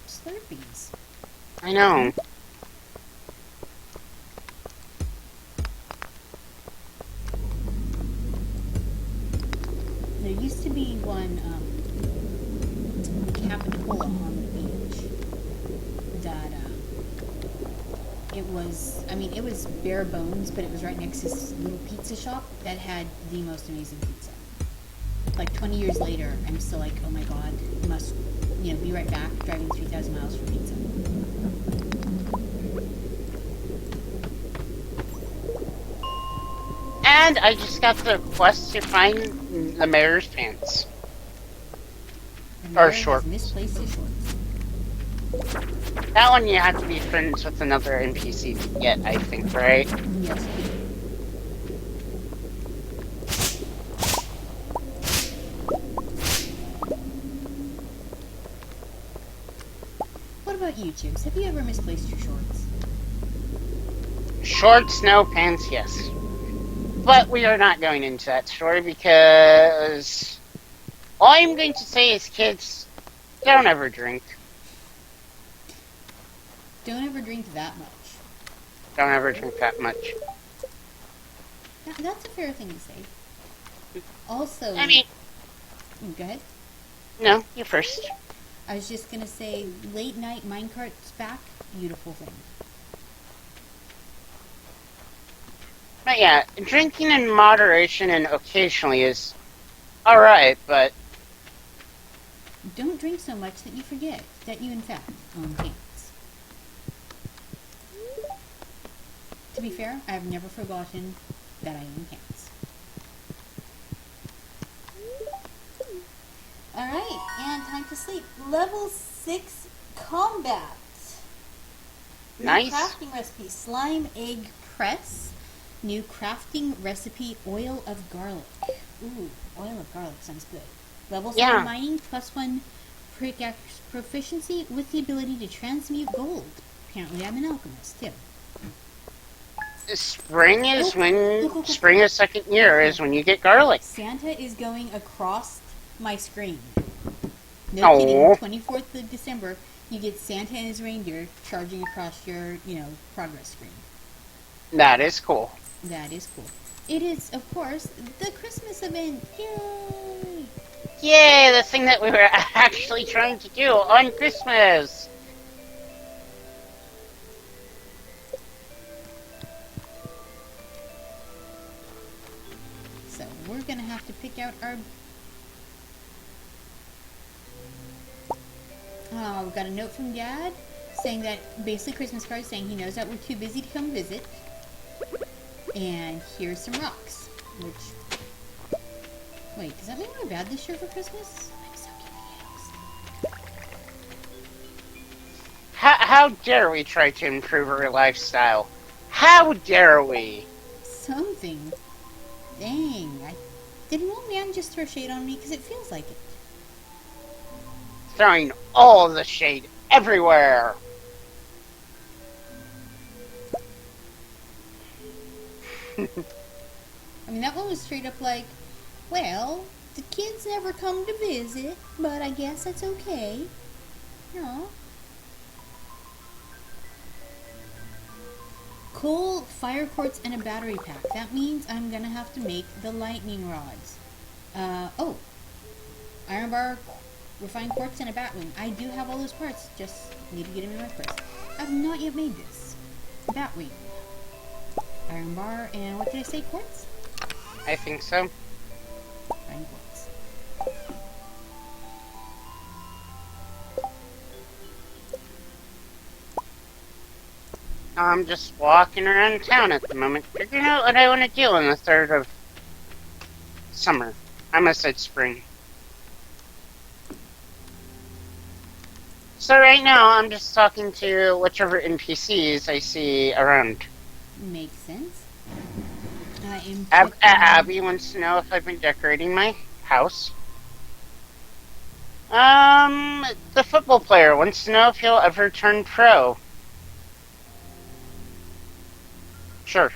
Slurpees. I know. There used to be one, Capitola on the beach that, it was bare bones, but it was right next to this little pizza shop that had the most amazing pizza. Like 20 years later, I'm still like, oh my god, must, be right back driving 3,000 miles for pizza. And I just got the quest to find the mayor's pants. Or shorts. Misplaced his shorts. That one you have to be friends with another NPC to get, I think, right? Yes, please. What about you, Chips? Have you ever misplaced your shorts? Shorts, no. Pants, yes. But we are not going into that story because all I'm going to say is, kids, don't ever drink. Don't ever drink that much. Don't ever drink that much. That's a fair thing to say. Also, I mean, go ahead. no, you first. I was just gonna say, late night minecart's back. Beautiful thing. But yeah, drinking in moderation and occasionally is alright, but Don't drink so much that you forget that you, in fact, own pants. To be fair, I have never forgotten that I own pants. Alright, and time to sleep. Level 6 combat. nice. New crafting recipe, slime egg press. New crafting recipe, oil of garlic. Ooh, oil of garlic sounds good. Level 7 mining, +1 pickaxe proficiency with the ability to transmute gold. Apparently I'm an alchemist, too. Spring is spring is second year is when you get garlic. Santa is going across my screen. No kidding, 24th of December, you get Santa and his reindeer charging across your, progress screen. That is cool. That is cool. It is, of course, the Christmas event. Yay! Yay, the thing that we were actually trying to do on Christmas. So we're going to have to pick out our... Oh, we've got a note from Dad saying that, basically Christmas cards saying he knows that we're too busy to come visit. And here's some rocks, which... Wait, does that mean we're bad this year for Christmas? I'm so confused. How dare we try to improve our lifestyle? How dare we? Something. Dang. Did an old man just throw shade on me? Because it feels like it. Throwing all the shade everywhere. I mean, that one was straight up like, well, the kids never come to visit, but I guess that's okay. No. Coal, fire quartz, and a battery pack. That means I'm gonna have to make the lightning rods. Oh. Iron bar, refined quartz, and a bat wing. I do have all those parts, just need to get them in my purse. I've not yet made this. Bat wing. Iron bar, and what did I say, quartz? I think so. Refined quartz. I'm just walking around town at the moment, figuring out what I want to do on the 3rd of summer. I almost said spring. So right now, I'm just talking to whichever NPCs I see around. Makes sense. I am Abby wants to know if I've been decorating my house. The football player wants to know if he'll ever turn pro. Sure.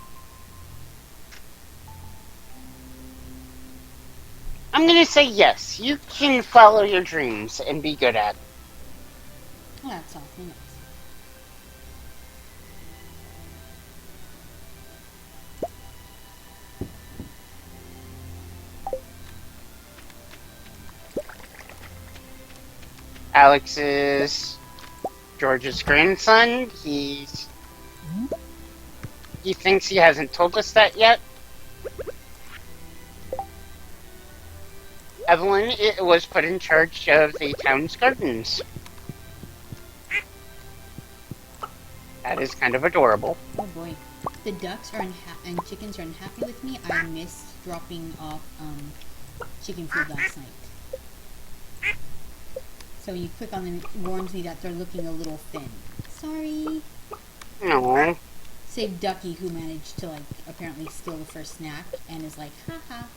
I'm gonna say yes. You can follow your dreams and be good at it. Oh, that's awfully nice. Alex is George's grandson. He thinks he hasn't told us that yet. Evelyn was put in charge of the town's gardens. That is kind of adorable. Oh boy. The ducks are and chickens are unhappy with me. I missed dropping off chicken food last night. So when you click on them, it warns me that they're looking a little thin. Sorry. No. Save Ducky, who managed to, like, apparently steal the first snack and is like, haha.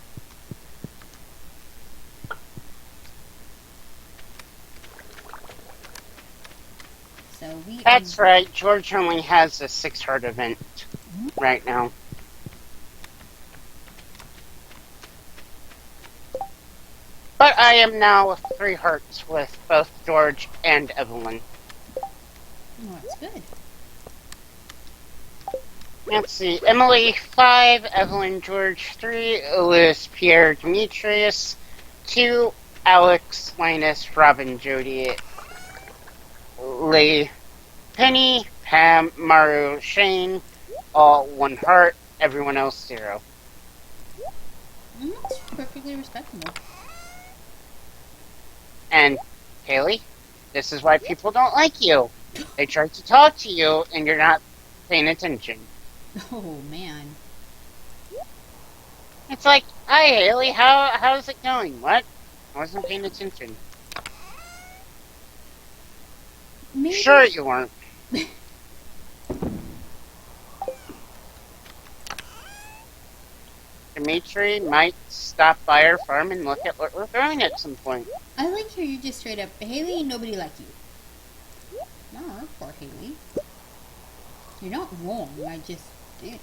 So That's right. George only has a 6-heart event right now. But I am now with 3 hearts with both George and Evelyn. Oh, that's good. Let's see. Emily 5, Evelyn George 3, Louis Pierre Demetrius 2, Alex Linus Robin Jody Lee Penny Pam Maru Shane, all 1 heart, everyone else 0. That's perfectly respectable. And Haley, this is why people don't like you. They try to talk to you and you're not paying attention. Oh, man. It's like, hi Haley, how's it going? What? I wasn't paying attention. Maybe. Sure you weren't. Dimitri might stop by our farm and look at what we're growing at some point. I like how you just straight up, Haley, nobody like you. No, poor Haley. You're not wrong, I just, dang.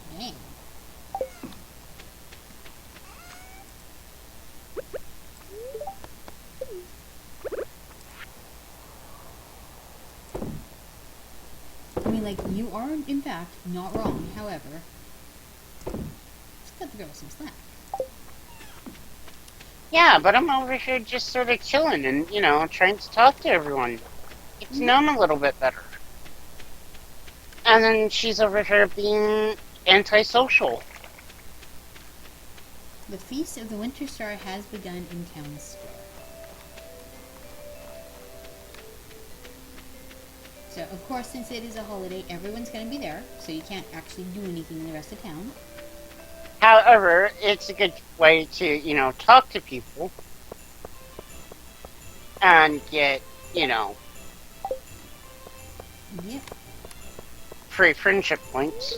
I mean, like, you are, in fact, not wrong, however. Just got the girl some slack. Yeah, but I'm over here just sort of chilling and, trying to talk to everyone. Get to know them a little bit better. And then she's over here being antisocial. The Feast of the Winter Star has begun in Town Square. So, of course, since it is a holiday, everyone's going to be there, so you can't actually do anything in the rest of town. However, it's a good way to, talk to people and get, Yep. Free friendship points.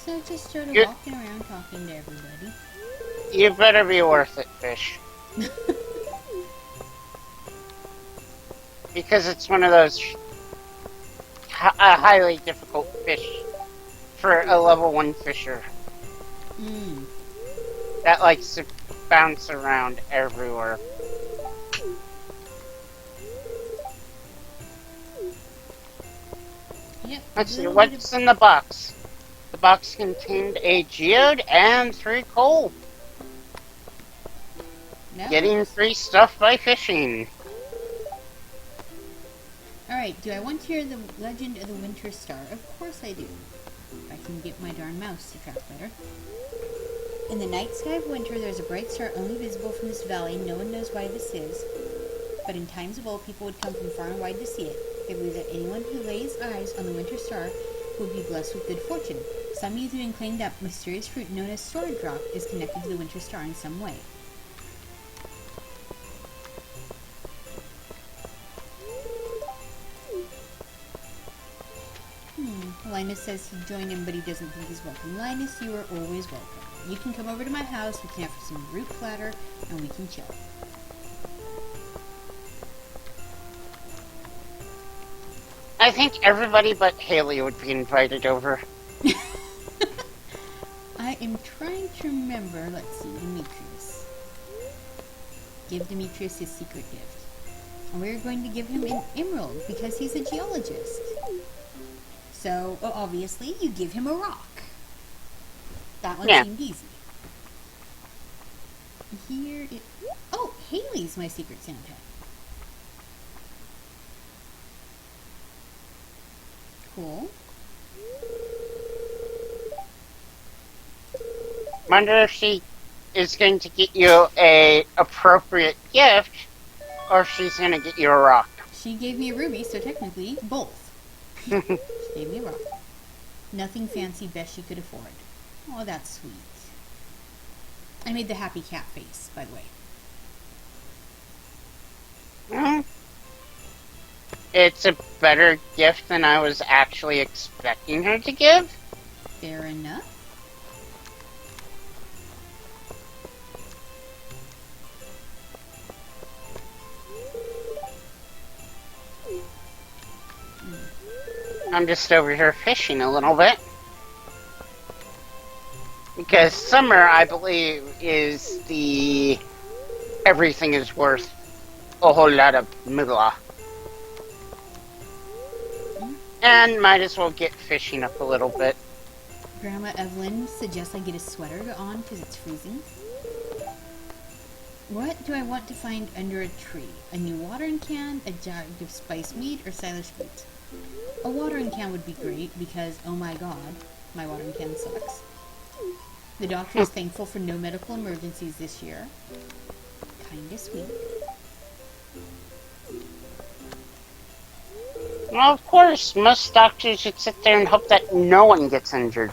So just started You, walking around talking to everybody. you better be worth it, fish. Because it's one of those highly difficult fish for a level 1 fisher Mm. that likes to bounce around everywhere. Yep. Let's see, Little bit what's in the box? The box contained a geode and 3 coal. Getting free stuff by fishing. Alright, do I want to hear the legend of the Winter Star? Of course I do. If I can get my darn mouse to track better. In the night sky of winter, there's a bright star only visible from this valley. No one knows why this is. But in times of old, people would come from far and wide to see it. They believe that anyone who lays eyes on the winter star would be blessed with good fortune. Some even claim that mysterious fruit known as sword drop is connected to the winter star in some way. Linus says he joined in, but he doesn't think he's welcome. Linus, you are always welcome. You can come over to my house, we can have some root platter, and we can chill. I think everybody but Haley would be invited over. I am trying to remember, let's see, Demetrius. Give Demetrius his secret gift. And we're going to give him an emerald, because he's a geologist. So, well, obviously, you give him a rock. That one seemed easy. Here it... Oh, Haley's my secret Santa. Cool. Wonder if she is going to get you a appropriate gift, or if she's going to get you a rock. She gave me a ruby, so technically, both. She gave me a rock. Nothing fancy, best she could afford. Oh, that's sweet. I made the happy cat face, by the way. It's a better gift than I was actually expecting her to give. Fair enough. I'm just over here fishing a little bit. Because summer, I believe, is the... everything is worth a whole lot of moolah. And might as well get fishing up a little bit. Grandma Evelyn suggests I get a sweater on because it's freezing. What do I want to find under a tree? A new watering can, a jug of spiced meat, or stylish boots? A watering can would be great because, oh my god, my watering can sucks. The doctor is thankful for no medical emergencies this year. Kinda sweet. Well, of course, most doctors should sit there and hope that no one gets injured.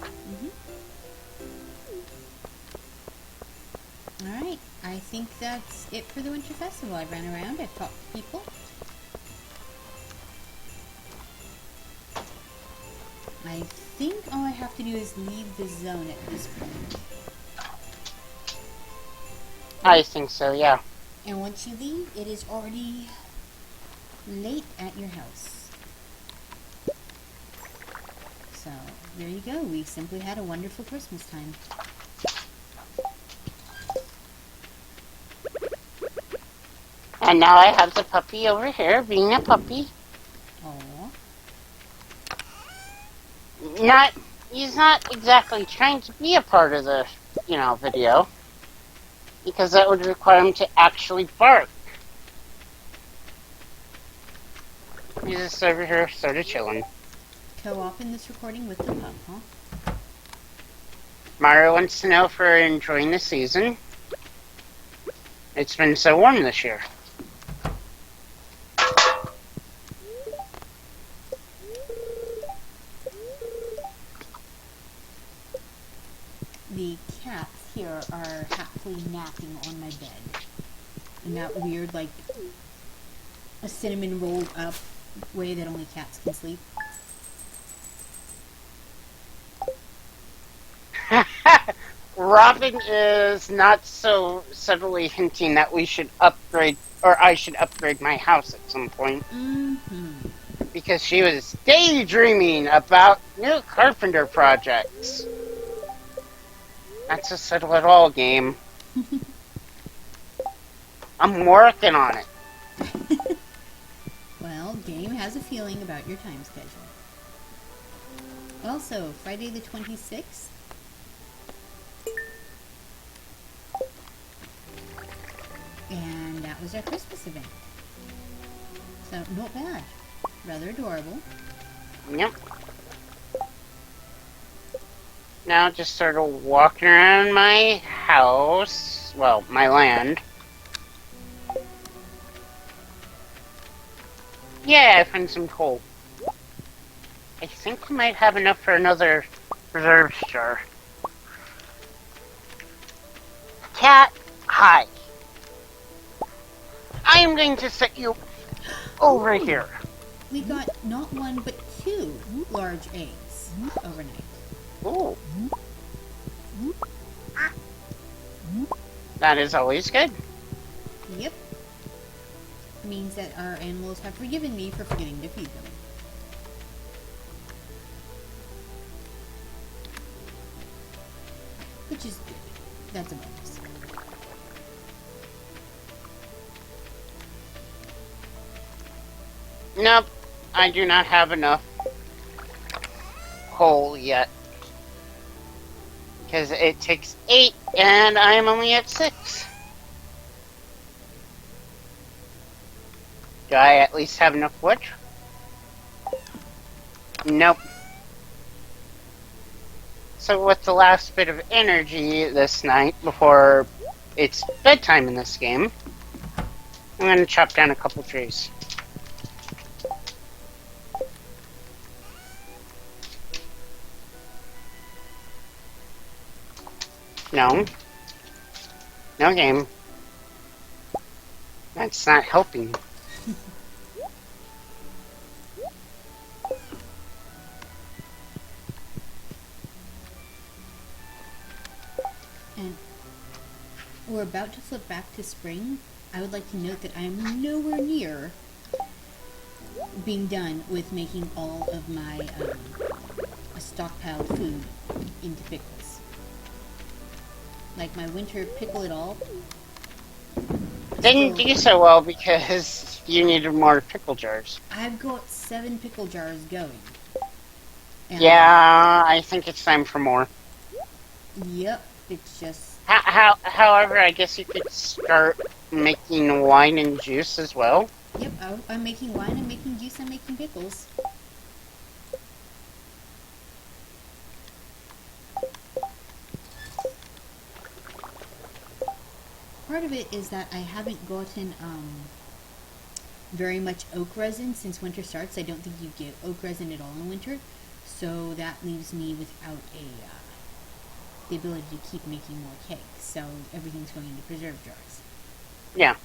Alright, I think that's it for the Winter Festival. I ran around, I've talked to people. I think all I have to do is leave the zone at this point. I think so, yeah. And once you leave, it is already late at your house. So, there you go. We simply had a wonderful Christmas time. And now I have the puppy over here being a puppy. Aww. He's not exactly trying to be a part of the, video. Because that would require him to actually bark. He's just over here sort of chilling. Co-op in this recording with the pup, huh? Mario wants to know if we're enjoying the season. It's been so warm this year. The cats here are happily napping on my bed. In that weird, like, a cinnamon rolled up way that only cats can sleep. Robin is not so subtly hinting that we should upgrade, or I should upgrade my house at some point. Mm-hmm. Because she was daydreaming about new carpenter projects. Not so subtle at all, game. I'm working on it. Well, game has a feeling about your time schedule. Also, Friday the 26th. And that was our Christmas event. So, not bad. Rather adorable. Yep. Now just sort of walking around my house. Well, my land. Yeah, I found some coal. I think we might have enough for another reserve jar. Cat, hi. I am going to set you over here. We got not one but 2 large eggs overnight. Ooh. That is always good. Yep. Means that our animals have forgiven me for forgetting to feed them. Which is good. That's a bonus. Nope, I do not have enough coal yet. Because it takes 8 and I'm only at 6. Do I at least have enough wood? Nope. So with the last bit of energy this night before it's bedtime in this game, I'm going to chop down a couple trees. No. No game. That's not helping. And we're about to flip back to spring. I would like to note that I am nowhere near being done with making all of my stockpiled food into pickles. Like my winter pickle it all. Didn't do so well because you needed more pickle jars. I've got 7 pickle jars going. And Yeah, I think it's time for more. Yep, it's just... However, I guess you could start making wine and juice as well. Yep, I'm making wine, I'm making juice, I'm making pickles. Part of it is that I haven't gotten very much oak resin since winter starts. I don't think you get oak resin at all in winter, so that leaves me without the ability to keep making more cake. So everything's going into preserve jars. Yeah.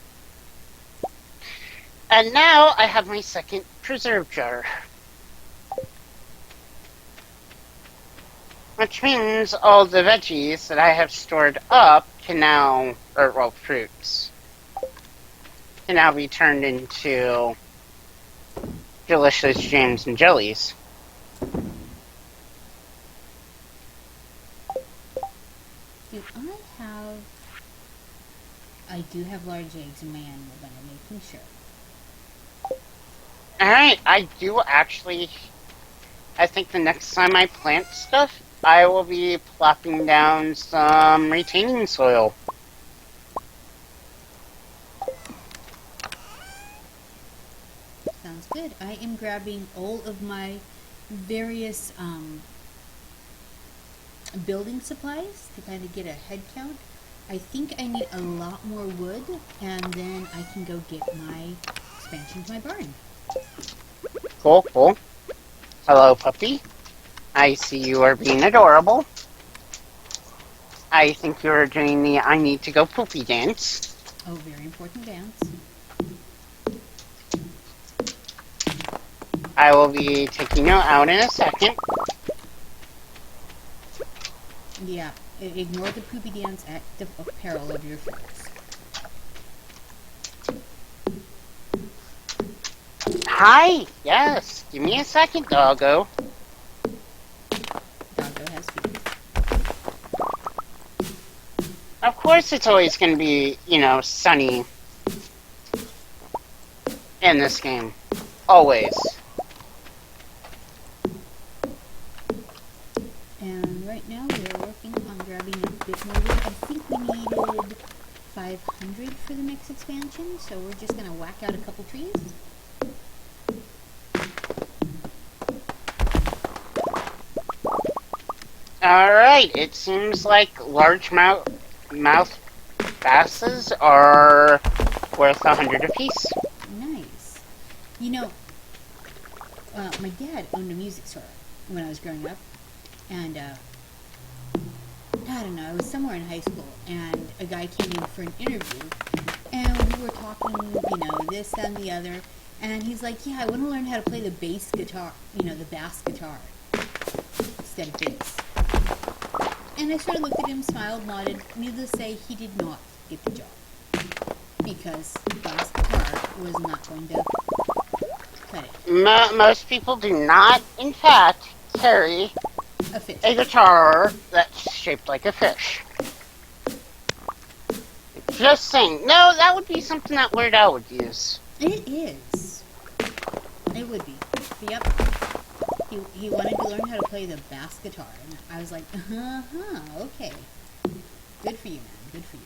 And now I have my second preserve jar. Which means all the veggies that I have stored up can now, or well, fruits, can now be turned into delicious jams and jellies. Do I have... I do have large eggs in my animal, but I'm making sure. Alright, I do actually... I think the next time I plant stuff, I will be plopping down some retaining soil. Sounds good. I am grabbing all of my various building supplies to kind of get a head count. I think I need a lot more wood, and then I can go get my expansion to my barn. Cool, cool. Hello, puppy. I see you are being adorable. I think you're doing the I need to go poopy dance. Oh, very important dance. I will be taking you out in a second. Yeah, ignore the poopy dance at the peril of your friends. Hi, yes. Give me a second, doggo. Doggo has feelings. Of course it's always going to be, sunny in this game. Always. And right now we are working on grabbing a bit more wood. I think we needed 500 for the next expansion, so we're just going to whack out a couple trees. Alright, it seems like largemouth basses are worth 100 apiece. Nice. My dad owned a music store when I was growing up, and I don't know, I was somewhere in high school, and a guy came in for an interview, and we were talking, this, that, and the other, and he's like, yeah, I want to learn how to play the bass guitar, the bass guitar, instead of bass. And I sort of looked at him, smiled, nodded. Needless to say, he did not get the job, because bass guitar was not going to cut it. Most people do not, in fact, carry A fish. a guitar that's shaped like a fish. Just saying. No, that would be something that Weird Al would use. It is. It would be. But yep. He wanted to learn how to play the bass guitar, and I was like, okay. Good for you, man. Good for you.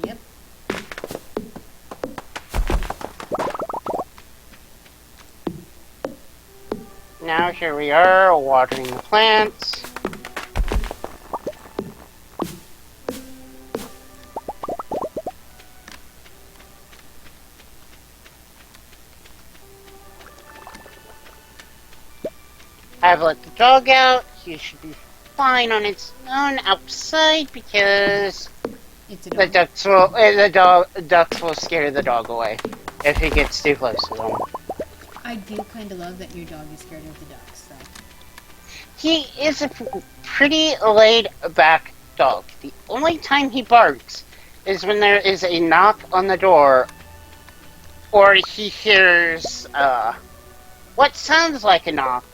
Yep. Now here we are, watering the plants. I've let the dog out. He should be fine on its own outside because It's a the dog. ducks will scare the dog away if he gets too close to them. I do kind of love that your dog is scared of the ducks, though. He is a pretty laid-back dog. The only time he barks is when there is a knock on the door, or he hears what sounds like a knock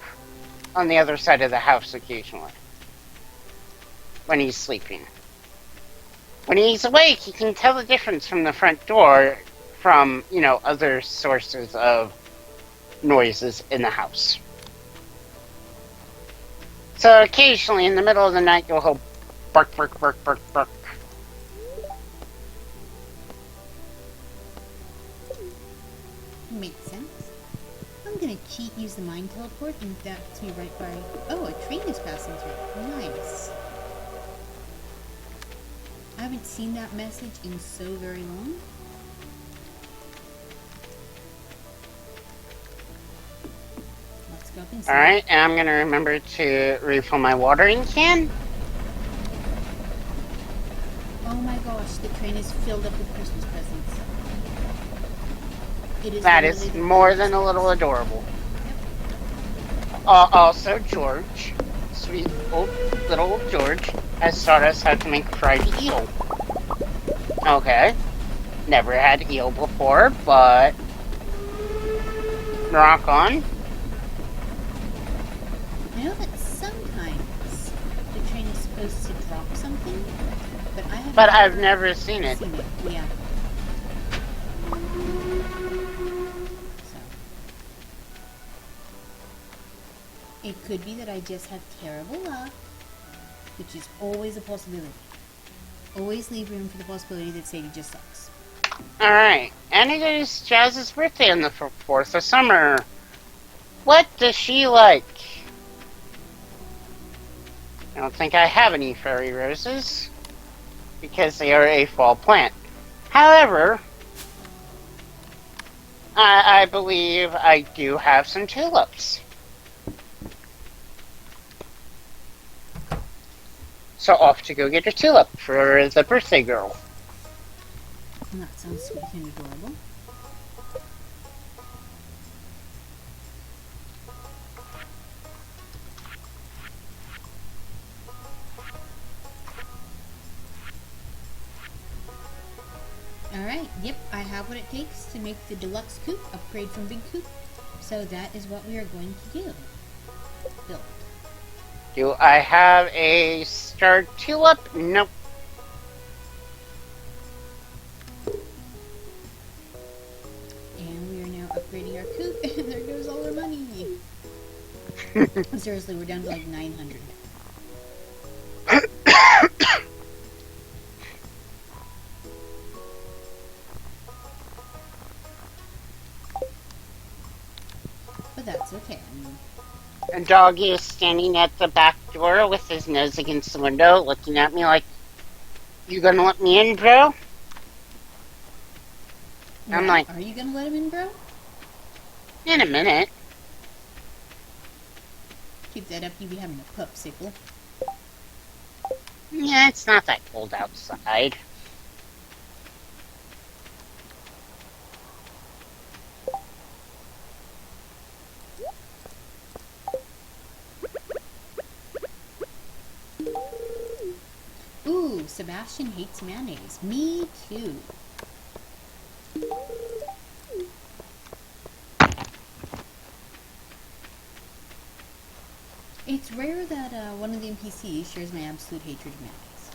on the other side of the house occasionally. When he's sleeping. When he's awake, he can tell the difference from the front door from, other sources of noises in the house. So occasionally in the middle of the night you'll hear bark, bark, bark, bark, bark. Makes sense. I'm gonna cheat, use the mind teleport, and that puts me right by... Oh, a train is passing through. Nice. I haven't seen that message in so very long. Let's go up and see. Alright, and I'm gonna remember to refill my watering can. Oh my gosh, the train is filled up with Christmas presents. It is That literally is the more Christmas than a little presents. adorable. Yep. Also, George, sweet old little George, has taught us how to make fried eel. Okay. Never had eel before, but rock on. I know that sometimes the train is supposed to drop something, but I've never seen it. Yeah. So it could be that I just have terrible luck, which is always a possibility. Always leave room for the possibility that Sadie just sucks. Alright, and it is Jazz's birthday on the 4th of summer. What does she like? I don't think I have any fairy roses, because they are a fall plant. However, I believe I do have some tulips. So off to go get a tulip for the birthday girl. That sounds sweet and adorable. Alright, yep, I have what it takes to make the deluxe coupe upgrade from big coupe. So that is what we are going to do. Build. Do I have a star tulip? Nope. And we are now upgrading our coupe, and there goes all our money. Seriously, we're down to like 900. But that's okay. I mean, And Doggy is standing at the back door with his nose against the window, looking at me like, "You gonna let me in, bro?" I'm yeah, like, are you gonna let him in, bro? "In a minute." Keep that up, you be having a popsicle. Yeah, it's not that cold outside. Ooh, Sebastian hates mayonnaise. Me too. It's rare that one of the NPCs shares my absolute hatred of mayonnaise.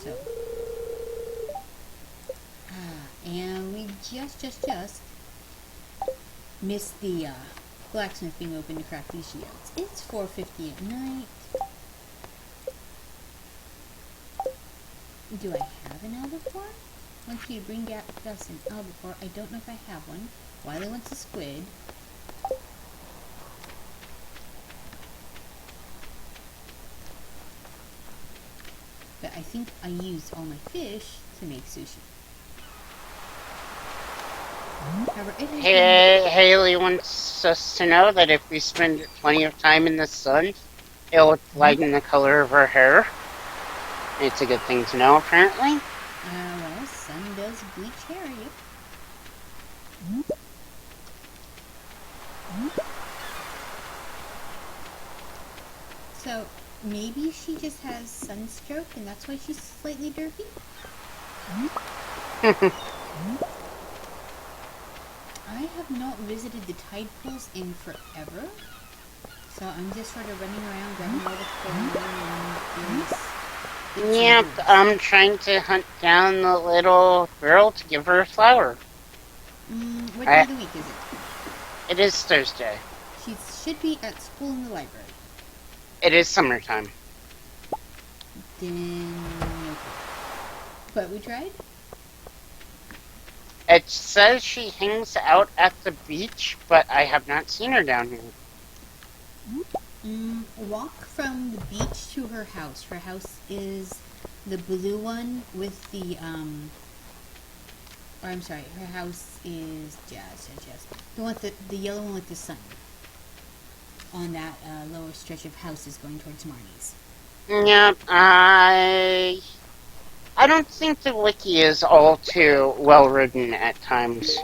So. And we just missed the blacksmith being open to craft these shields. It's 4:50 at night. Do I have an albacore? Want you to bring us an albacore. I don't know if I have one. Wiley wants a squid. But I think I used all my fish to make sushi. However, it has been... Haley wants us to know that if we spend plenty of time in the sun, it'll lighten the color of our hair. It's a good thing to know, apparently. well, sun does bleach hair, yep. So, maybe she just has sunstroke and that's why she's slightly derpy? I have not visited the tide pools in forever. So I'm just sort of running around grabbing all the corn and Yep, I'm trying to hunt down the little girl to give her a flower. What day of the week is it? It is Thursday. She should be at school in the library. It is summertime. Then... okay. But we tried? It says she hangs out at the beach, but I have not seen her down here. Walk from the beach to her house. Her house is the blue one with the, or I'm sorry, her house is just the one with the yellow one with the sun. On that lower stretch of houses going towards Marnie's. Yep, I don't think the wiki is all too well written at times.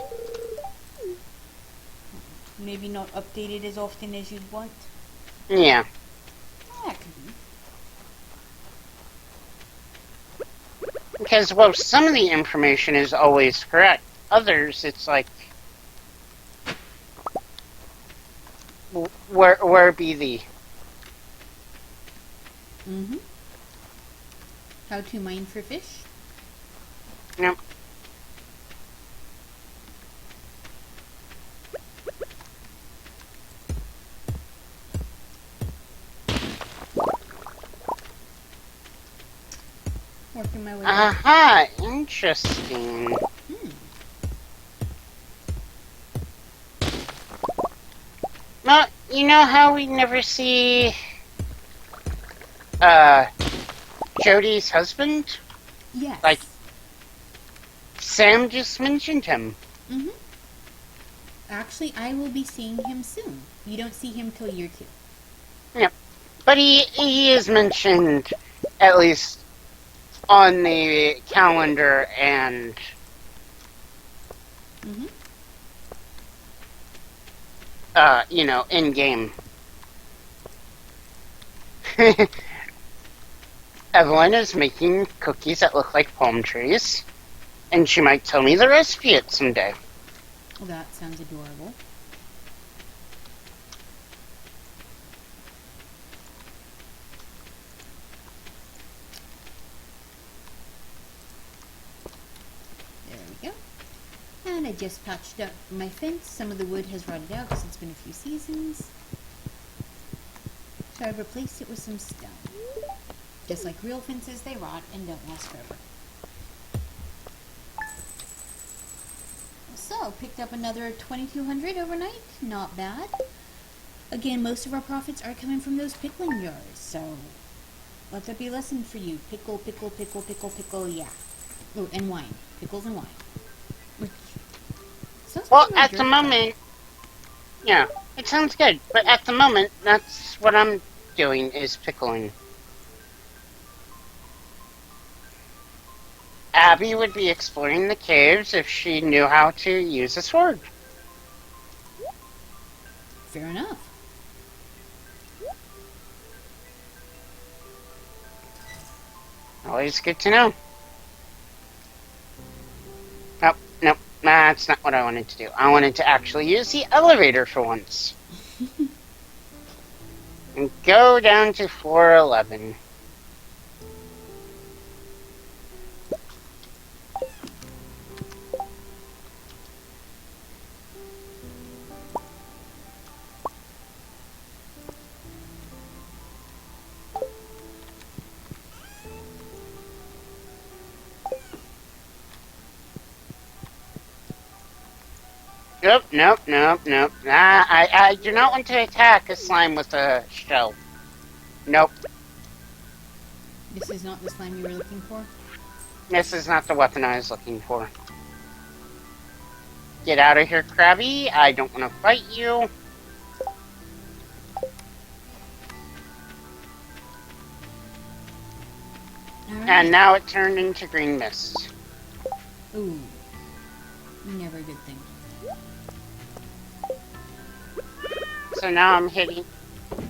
Maybe not updated as often as you'd want. Yeah. That could be. Because, well, some of the information is always correct. Others, it's like, where be thee? How to mine for fish? Yep. Working my way Aha, interesting. Well, you know how we never see Jody's husband? Yes. Like, Sam just mentioned him. Actually, I will be seeing him soon. You don't see him till year 2. Yep. But he is mentioned, at least on the calendar and Mm-hmm. in game. Evelyn is making cookies that look like palm trees, and she might tell me the recipe at some day. Well, that sounds adorable. There we go. And I just patched up my fence. Some of the wood has rotted out because it's been a few seasons. So I've replaced it with some stone. Just like real fences, they rot and don't last forever. So, picked up another 2,200 overnight. Not bad. Again, most of our profits are coming from those pickling jars. So, let that be a lesson for you. Pickle, pickle, pickle, pickle, pickle, yeah. Oh, and wine. Pickles and wine. Which sounds Well, like a at the jerk moment, yeah, it sounds good. But at the moment, that's what I'm doing is pickling. Abby would be exploring the caves if she knew how to use a sword. Fair enough. Always good to know. Nope, nope, that's not what I wanted to do. I wanted to actually use the elevator for once. And go down to floor 11. Nope, nope, nope, nope. I do not want to attack a slime with a shell. Nope, This is not the slime you were looking for. this is not the weapon I was looking for. Get out of here, Krabby. I don't want to fight you. Alright. And now it turned into green mist. Ooh. Never a good thing. So now I'm hitting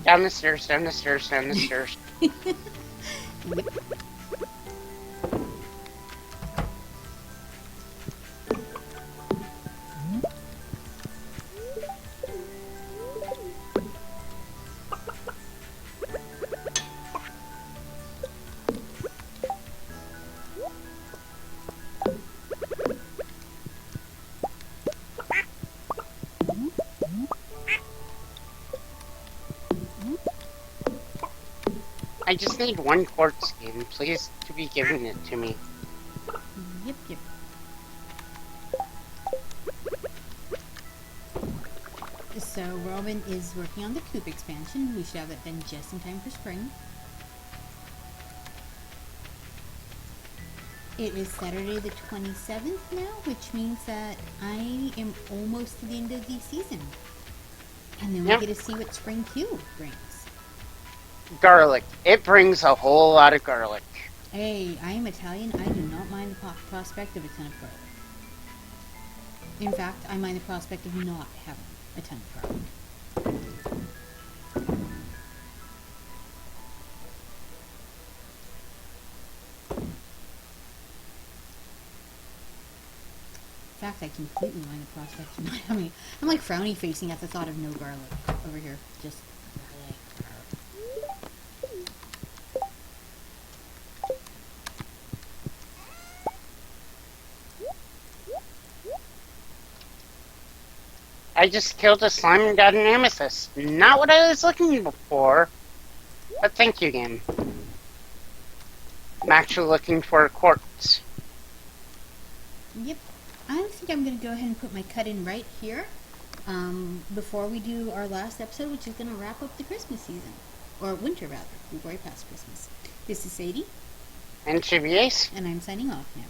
down the stairs, down the stairs, down the stairs. Yep. I just need one quartz skin, please, to be giving it to me. Yep, yep. So Robin is working on the coop expansion. We should have it done just in time for spring. It is Saturday the 27th now, which means that I am almost to the end of the season. And then we Yep. get to see what spring Q brings. Garlic. It brings a whole lot of garlic. Hey, I am Italian. I do not mind the prospect of a ton of garlic. In fact, I mind the prospect of not having a ton of garlic. In fact, I completely mind the prospect of not having. I'm like frowny facing at the thought of no garlic over here. Just garlic. I just killed a slime and got an amethyst. Not what I was looking for, but thank you, game. I'm actually looking for a quartz. Yep. I think I'm going to go ahead and put my cut in right here before we do our last episode, which is going to wrap up the Christmas season. Or winter, rather. We've already passed Christmas. This is Sadie. And Chibi Ace. And I'm signing off now.